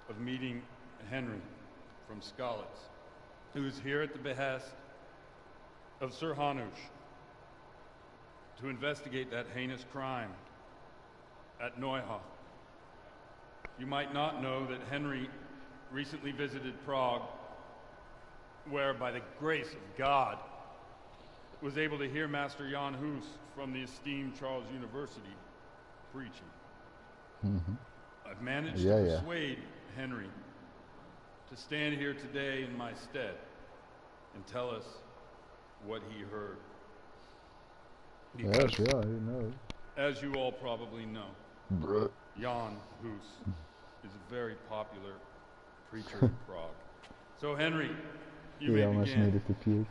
of meeting Henry from Skalitz, who is here at the behest of Sir Hanush to investigate that heinous crime at Neuhof. You might not know that Henry recently visited Prague, where by the grace of God was able to hear Master Jan Hus from the esteemed Charles University preaching. I've managed to persuade Henry to stand here today in my stead and tell us what he heard. Yes, yeah, I know. As you all probably know, Jan Hus is a very popular preacher in Prague. So Henry, you may almost begin. needed to puke.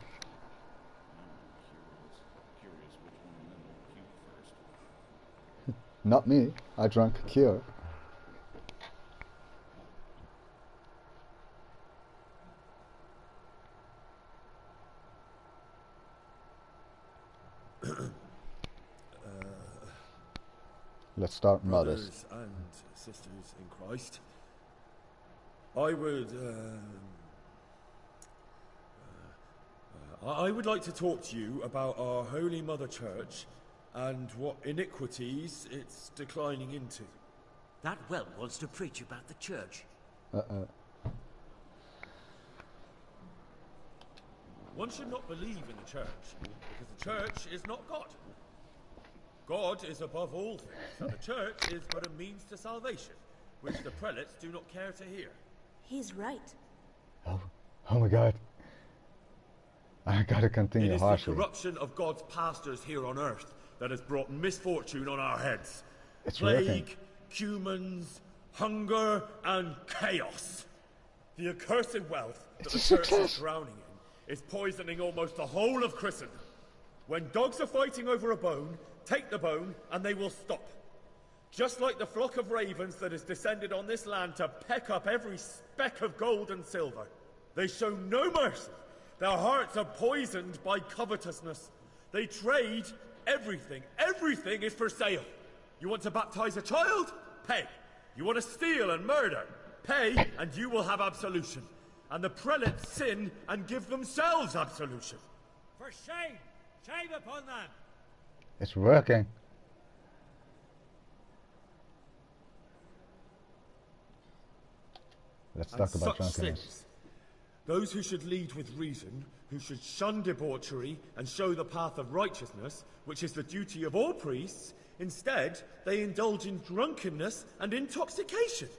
Not me. I drank a cure. Let's start modest. Brothers and sisters in Christ, I would like to talk to you about our Holy Mother Church and what iniquities it's declining into. That well wants to preach about the church. One should not believe in the church, because the church is not God. God is above all things, and the church is but a means to salvation, which the prelates do not care to hear. He's right. Oh my God. I gotta continue It is harshly. the corruption of God's pastors here on earth that has brought misfortune on our heads. It's Plague, working. humans, hunger, and chaos. The accursed wealth that It's the a church success. is drowning in is poisoning almost the whole of Christendom. When dogs are fighting over a bone, take the bone and they will stop. Just like the flock of ravens that has descended on this land to peck up every speck of gold and silver. They show no mercy. Their hearts are poisoned by covetousness. They trade everything. Everything is for sale. You want to baptize a child? Pay. You want to steal and murder? Pay, and you will have absolution. And the prelates sin and give themselves absolution. For shame! Shame upon them! It's working. Let's talk about drunkenness. Sins, those who should lead with reason, who should shun debauchery and show the path of righteousness, which is the duty of all priests, instead they indulge in drunkenness and intoxication.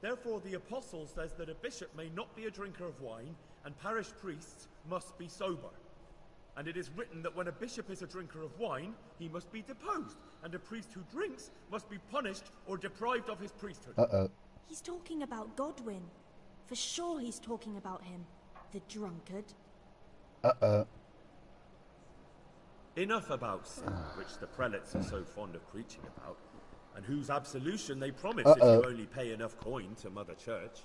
Therefore the apostle says that a bishop may not be a drinker of wine, and parish priests must be sober. And it is written that when a bishop is a drinker of wine, he must be deposed, and a priest who drinks must be punished or deprived of his priesthood. He's talking about Godwin. For sure he's talking about him. The drunkard. Enough about sin, which the prelates are so fond of preaching about, and whose absolution they promise if you only pay enough coin to Mother Church.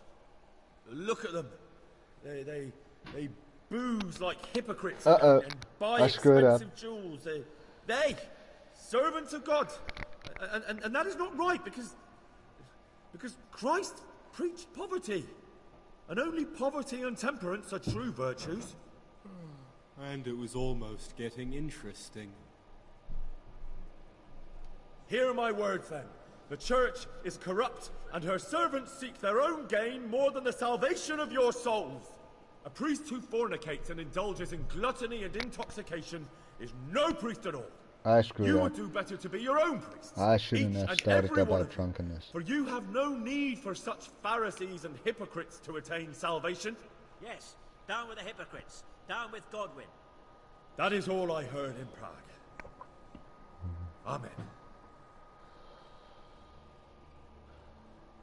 Look at them. They booze like hypocrites and buy expensive jewels. They servants of God. And that is not right, because Christ preached poverty. And only poverty and temperance are true virtues. And it was almost getting interesting. Hear my words then. The church is corrupt, and her servants seek their own gain more than the salvation of your souls. A priest who fornicates and indulges in gluttony and intoxication is no priest at all. I screwed You up. would do better to be your own priest. I shouldn't have started one about of you. drunkenness. For you have no need for such Pharisees and hypocrites to attain salvation. Yes, down with the hypocrites. Down with Godwin. That is all I heard in Prague. Amen.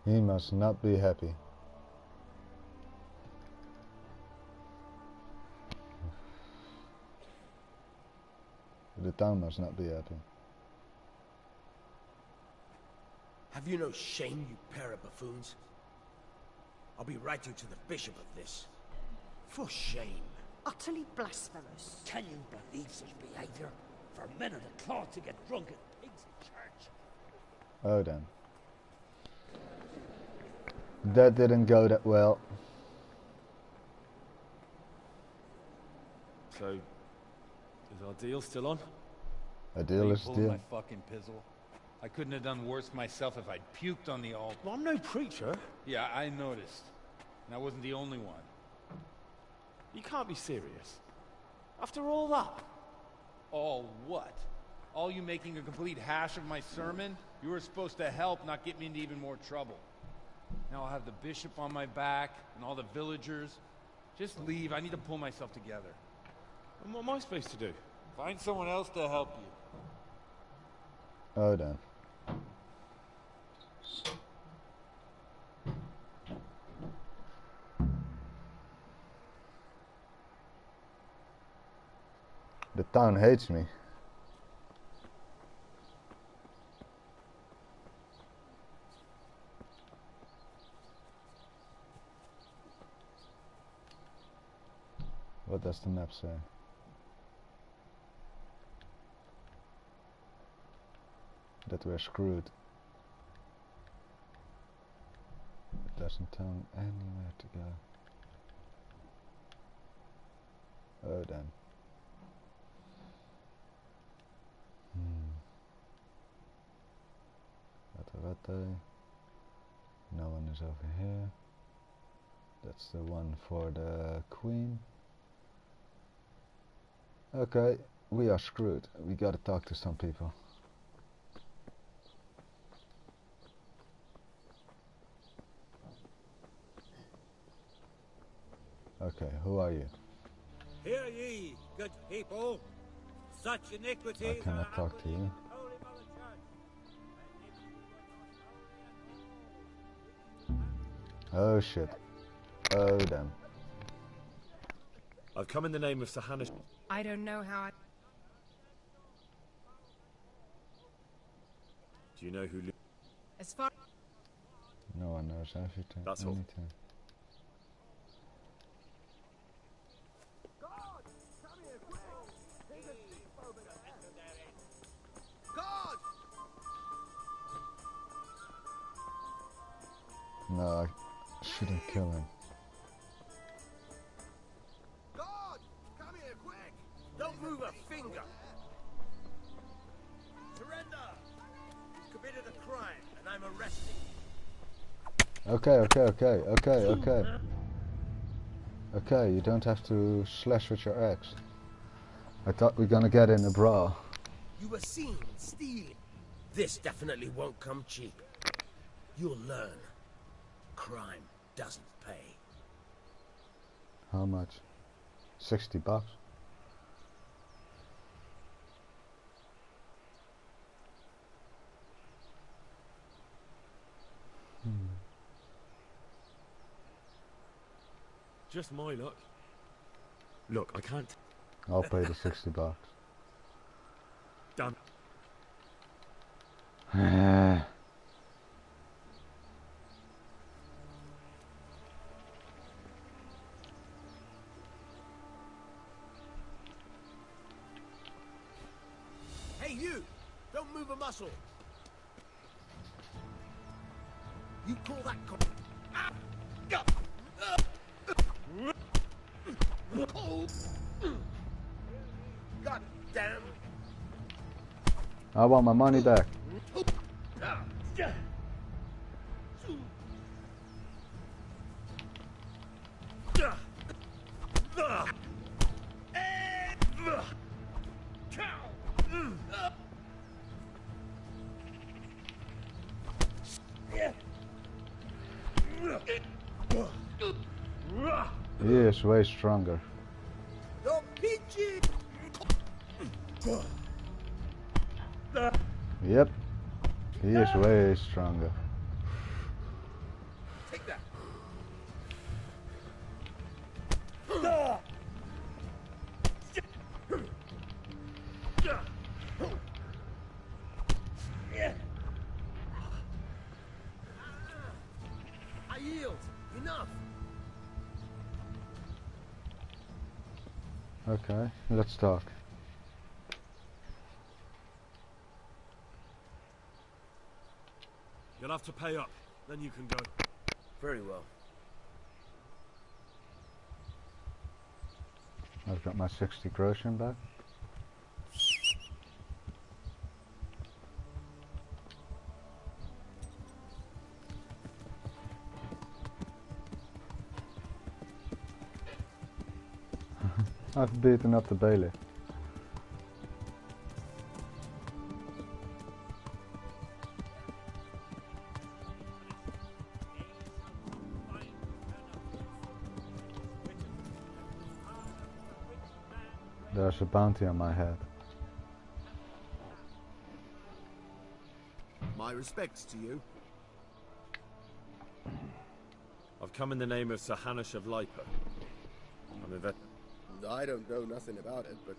He must not be happy. The town must not be happy. Have you no shame, you pair of buffoons? I'll be writing to the bishop of this. For shame. Utterly blasphemous. Can you believe such behavior? For men of the cloth to get drunk at pigs in church. Oh damn. That didn't go that well. So, is our deal still on? A deal is Pulled deal. my fucking pizzle. I couldn't have done worse myself if I'd puked on the altar. Well, I'm no preacher. Yeah, I noticed. And I wasn't the only one. You can't be serious. After all that? All what? All you making a complete hash of my sermon? You were supposed to help, not get me into even more trouble. Now I'll have the bishop on my back, and all the villagers. Just leave, I need to pull myself together. And what am I supposed to do? Find someone else to help you. Oh damn. The town hates me. What does the map say? That we're screwed. It doesn't tell me anywhere to go. Oh damn. No one is over here. That's the one for the queen. Okay, we are screwed. We gotta talk to some people. Okay, who are you? Hear ye, good people. Such iniquities I cannot talk to you. Oh shit. Oh damn. I've come in the name of Sahana. I don't know how I... Do you know who... As far... No one knows everything. That's all. Anything. No, I shouldn't kill him. God! Come here, quick! Don't move a finger! committed a crime, and I'm arresting Okay. Okay, you don't have to slash with your axe. I thought we were gonna get in a brawl. you. You were seen stealing. This definitely won't come cheap. You'll learn. Crime doesn't pay. How much? $60. Just my luck. Look, I can't. I'll pay the $60. Done. Hey, you! Don't move a muscle. You call that God damn! I want my money back. He is way stronger. Yep, he is way stronger. Take that. I yield. Enough. Okay, let's talk. You'll have to pay up, then you can go. Very well. I've got my 60 groschen back. I've beaten up the bailiff. There's a bounty on my head. My respects to you. I've come in the name of Sir Hanush of Liper. I'm a vet. I don't know nothing about it, but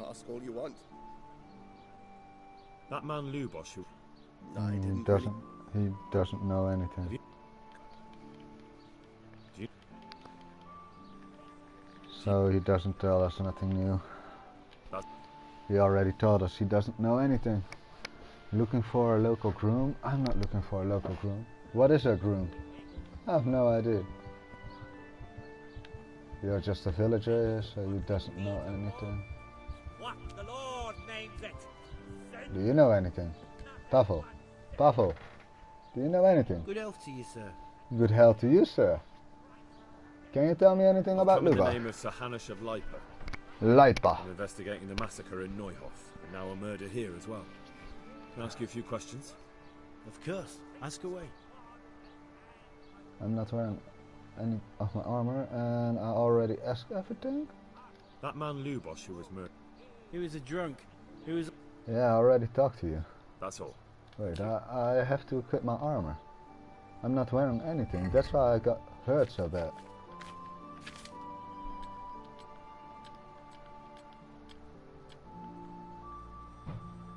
ask all you want. That man Lubosh who... He doesn't know anything. So he doesn't tell us nothing new. He already told us he doesn't know anything. Looking for a local groom? I'm not looking for a local groom. What is a groom? I have no idea. You're just a villager here, so you doesn't know anything. What the Lord names it. Do you know anything? Tafel. Tafel. Do you know anything? Good health to you, sir. Good health to you, sir. Can you tell me anything about Luba? Luba? In the name of Sir Hanush of Liper. Liper. I'm investigating the massacre in Neuhof, and now a murder here as well. Can I ask you a few questions? Of course. Ask away. I'm not wearing any of my armor, and I already asked everything. That man Lubosh who was murdered. He was a drunk. He was... Yeah, I already talked to you. That's all. Wait, I have to equip my armor. I'm not wearing anything. That's why I got hurt so bad.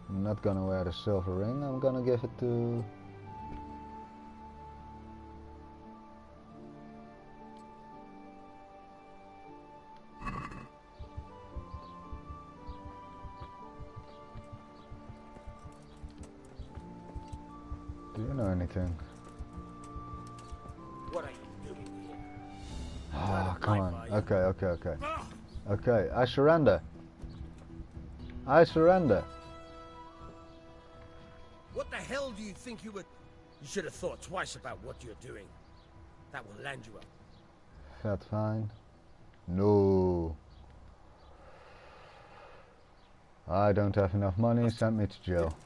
I'm not gonna wear the silver ring. I'm gonna give it to... Do you know anything? What are you doing here? Ah, come on. Okay. Okay, I surrender. I surrender. What the hell do you think you were... You should have thought twice about what you're doing. That will land you up. That's fine. No. I don't have enough money, send me to jail.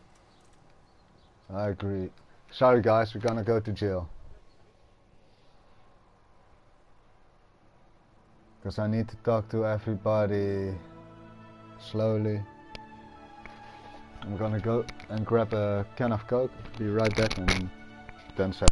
I agree. Sorry guys, we're gonna go to jail. Because I need to talk to everybody slowly. I'm gonna go and grab a can of Coke. Be right back in 10 seconds.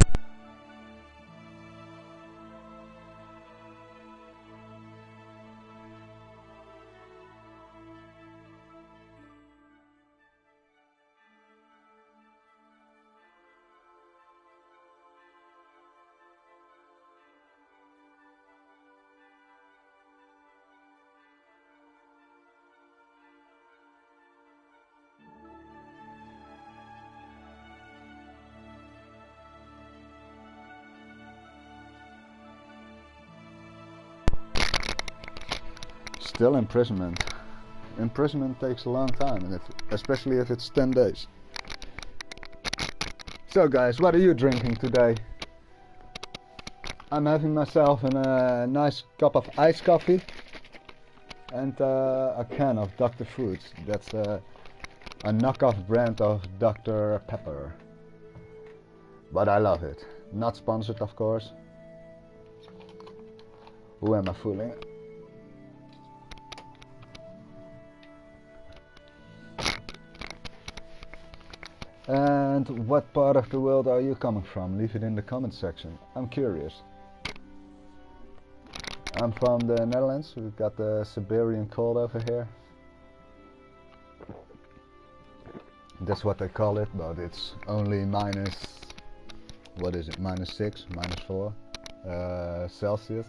Still imprisonment. Imprisonment takes a long time, and especially if it's 10 days. So guys, what are you drinking today? I'm having myself a nice cup of iced coffee and a can of Dr. Fruits. That's a knockoff brand of Dr. Pepper. But I love it. Not sponsored, of course. Who am I fooling? And what part of the world are you coming from? Leave it in the comment section. I'm curious. I'm from the Netherlands. We've got the Siberian cold over here. That's what they call it, but it's only minus, what is it, -6, -4 Celsius.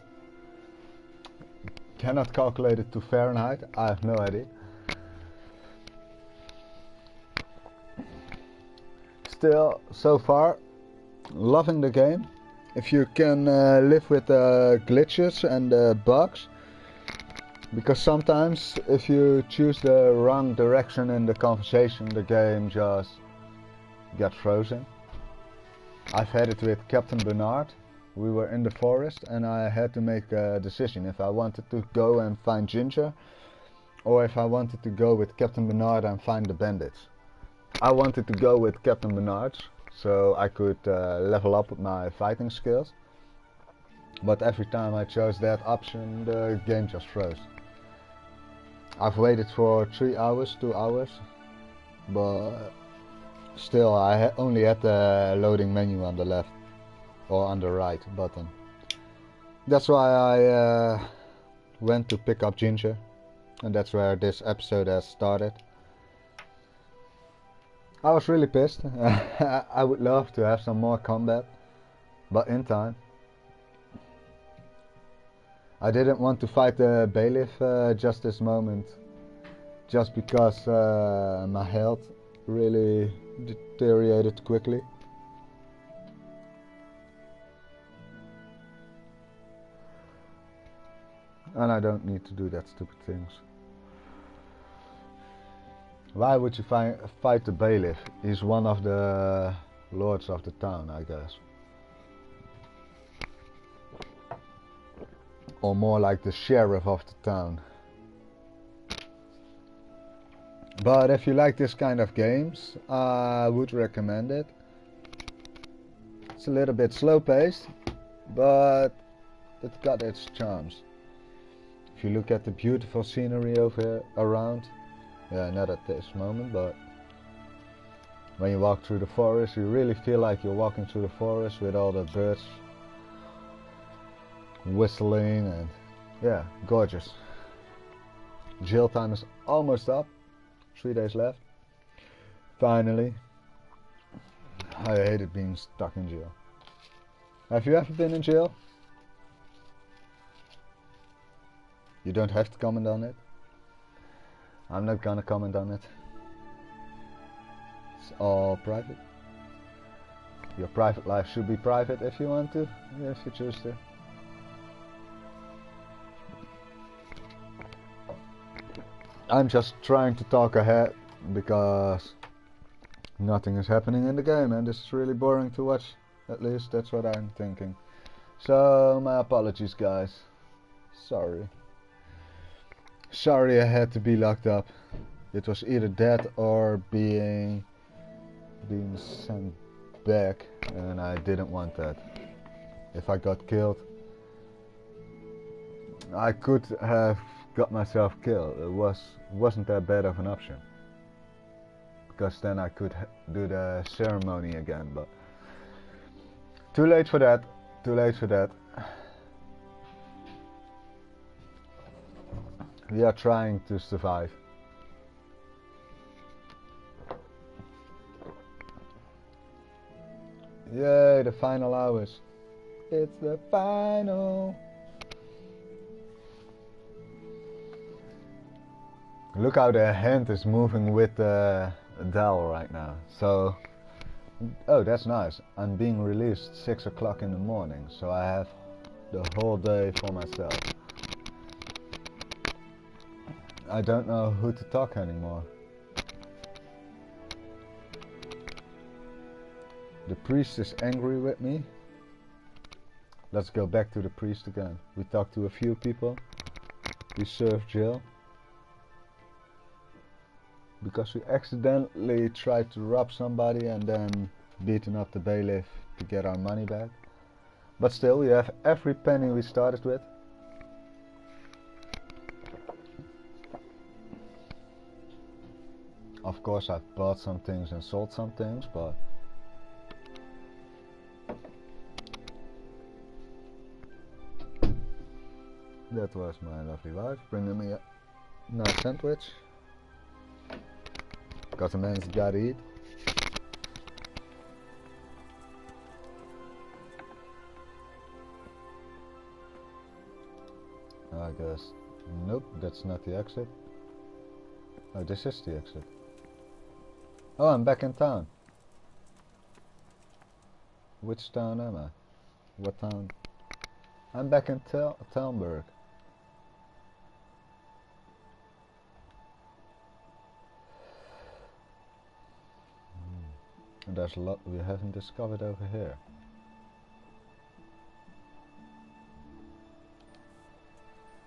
Cannot calculate it to Fahrenheit, I have no idea. Still, so far, loving the game. If you can live with glitches and bugs, because sometimes if you choose the wrong direction in the conversation, the game just gets frozen. I've had it with Captain Bernard. We were in the forest and I had to make a decision if I wanted to go and find Ginger, or if I wanted to go with Captain Bernard and find the bandits. I wanted to go with Captain Bernard so I could level up my fighting skills, but every time I chose that option the game just froze. I've waited for 3 hours, 2 hours, but still I only had the loading menu on the left or on the right button. That's why I went to pick up Ginger, and that's where this episode has started. I was really pissed. I would love to have some more combat, but in time. I didn't want to fight the bailiff just this moment, just because my health really deteriorated quickly. And I don't need to do that stupid things. Why would you fight the bailiff? He's one of the lords of the town, I guess. Or more like the sheriff of the town. But if you like this kind of games, I would recommend it. It's a little bit slow paced, but it's got its charms. If you look at the beautiful scenery over here around, yeah, not at this moment, but when you walk through the forest, you really feel like you're walking through the forest with all the birds whistling, and yeah, gorgeous. Jail time is almost up. 3 days left. Finally. I hated being stuck in jail. Have you ever been in jail? You don't have to comment on it. I'm not gonna comment on it. It's all private. Your private life should be private if you want to, if you choose to. I'm just trying to talk ahead because Nothing is happening in the game, and this is really boring to watch. At least that's what I'm thinking. So my apologies, guys. Sorry. Sorry I had to be locked up. It was either that or being sent back, and I didn't want that. If I got killed, I could have got myself killed. It wasn't that bad of an option, because then I could do the ceremony again, but too late for that. Too late for that. We are trying to survive. Yay, the final hours. It's the final. Look how the hand is moving with the dial right now. So, oh, that's nice. I'm being released 6 o'clock in the morning, so I have the whole day for myself. I don't know who to talk anymore. The priest is angry with me. Let's go back to the priest again. We talked to a few people. We served jail. Because we accidentally tried to rob somebody and then beaten up the bailiff to get our money back. But still, we have every penny we started with. Of course, I've bought some things and sold some things, but that was my lovely wife bringing me a nice sandwich. Because a man's gotta eat. I guess, nope, that's not the exit. Oh, this is the exit. Oh, I'm back in town. Which town am I? What town? I'm back in Talmberg. And there's a lot we haven't discovered over here.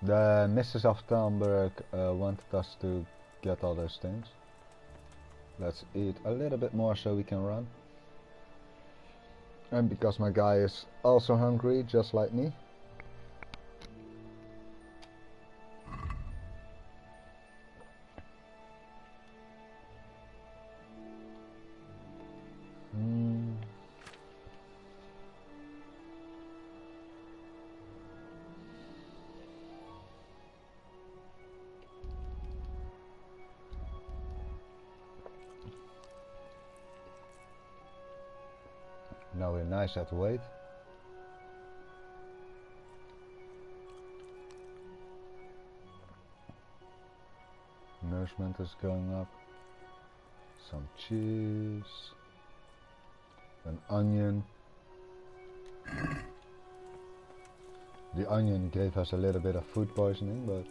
The Mrs. of Talmberg wanted us to get all those things. Let's eat a little bit more so we can run. And because my guy is also hungry, just like me. Now we're nice at weight. Nourishment is going up. Some cheese. An onion. The onion gave us a little bit of food poisoning, but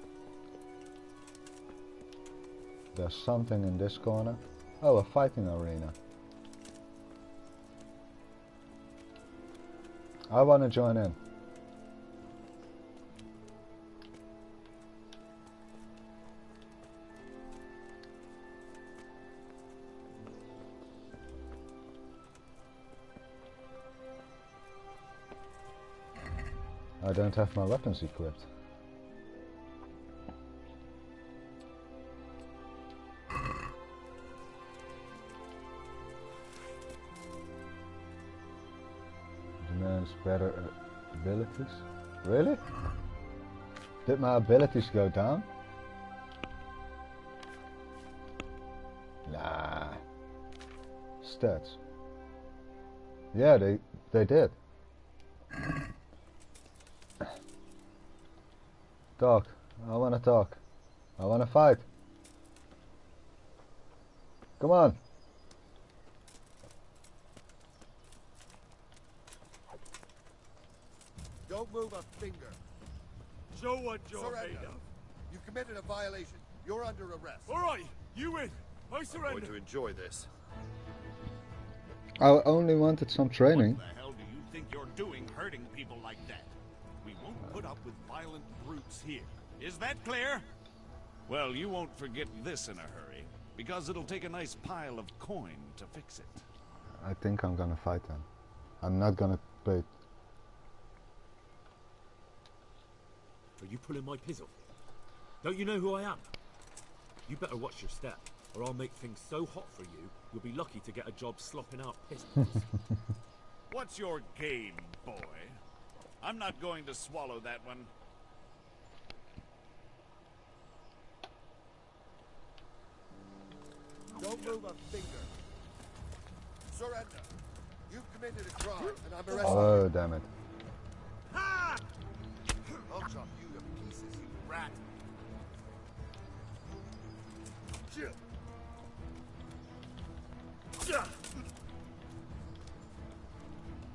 there's something in this corner. Oh, a fighting arena. I want to join in. I don't have my weapons equipped. Demands better abilities. Really? Did my abilities go down? Nah. Stats. Yeah, they did. Talk. I wanna talk. I wanna fight. Come on. Don't move a finger. Show what you're made Surrender. of. You committed a violation. You're under arrest. All right, you win. I I'm surrender. going to enjoy this. I only wanted some training. What the hell do you think you're doing hurting people like that? We won't put up with violent brutes here. Is that clear? Well, you won't forget this in a hurry, because it'll take a nice pile of coin to fix it. I think I'm gonna fight them. I'm not gonna pay. Are you pulling my pizzle? Don't you know who I am? You better watch your step, or I'll make things so hot for you, you'll be lucky to get a job slopping out pistols. What's your game, boy? I'm not going to swallow that one. Don't move a finger. Surrender. You've committed a crime, and I'm arresting Oh, you. damn it. I'll chop you to pieces, you rat.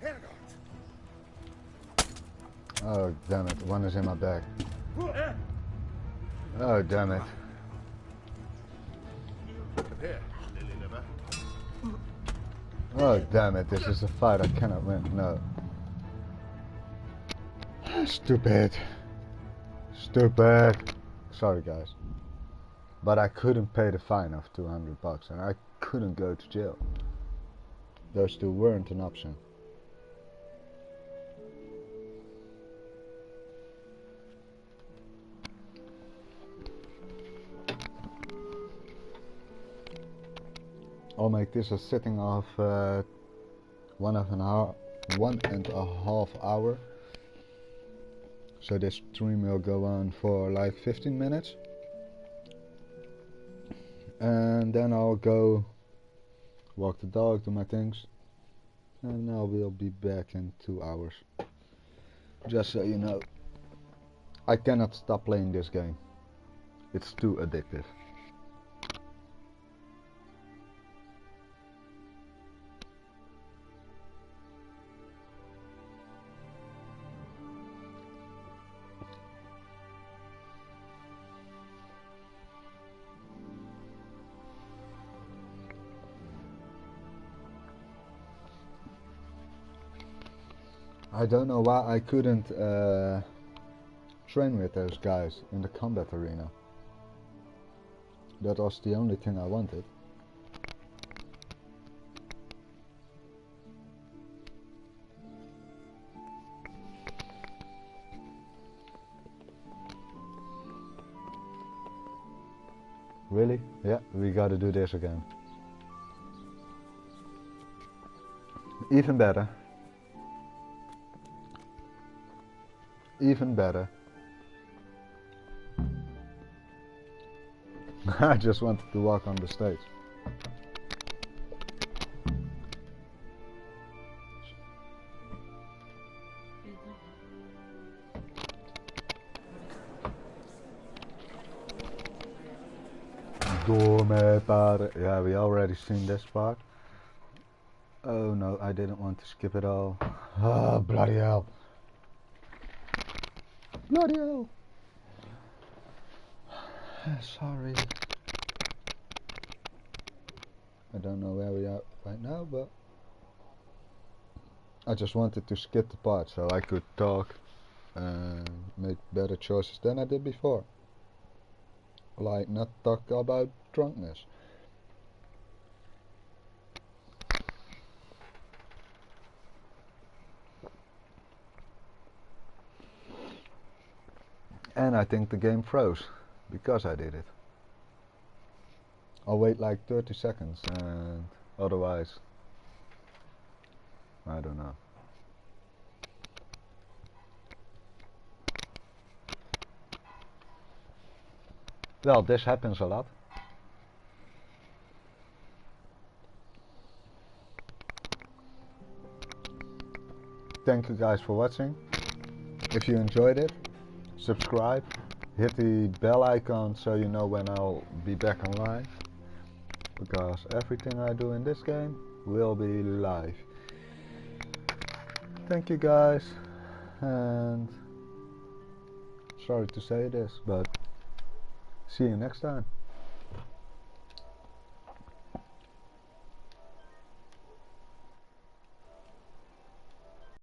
Handguards. Oh, damn it. One is in my bag. Oh, damn it. Here, lily liver. Oh, damn it. This is a fight I cannot win. No. Stupid. Stupid. Sorry, guys. But I couldn't pay the fine of $200 and I couldn't go to jail. Those two weren't an option. I'll make this a sitting of 1.5 hour. So this stream will go on for like 15 minutes. And then I'll go walk the dog, do my things. And I will be back in 2 hours. Just so you know. I cannot stop playing this game. It's too addictive. I don't know why I couldn't train with those guys in the combat arena. That was the only thing I wanted. Really? Yeah, we gotta do this again. Even better. Even better. I just wanted to walk on the stage. Door me paarden. Yeah, we already seen this part. Oh no, I didn't want to skip it all. Oh, bloody hell. Bloody hell. Sorry. I don't know where we are right now, but I just wanted to skip the part so I could talk and make better choices than I did before. Like not talk about drunkenness. And I think the game froze because I did it. I'll wait like 30 seconds and otherwise I don't know. Well, this happens a lot. Thank you guys for watching. If you enjoyed it, subscribe, hit the bell icon so you know when I'll be back online, because everything I do in this game will be live. Thank you guys, and sorry to say this, but see you next time.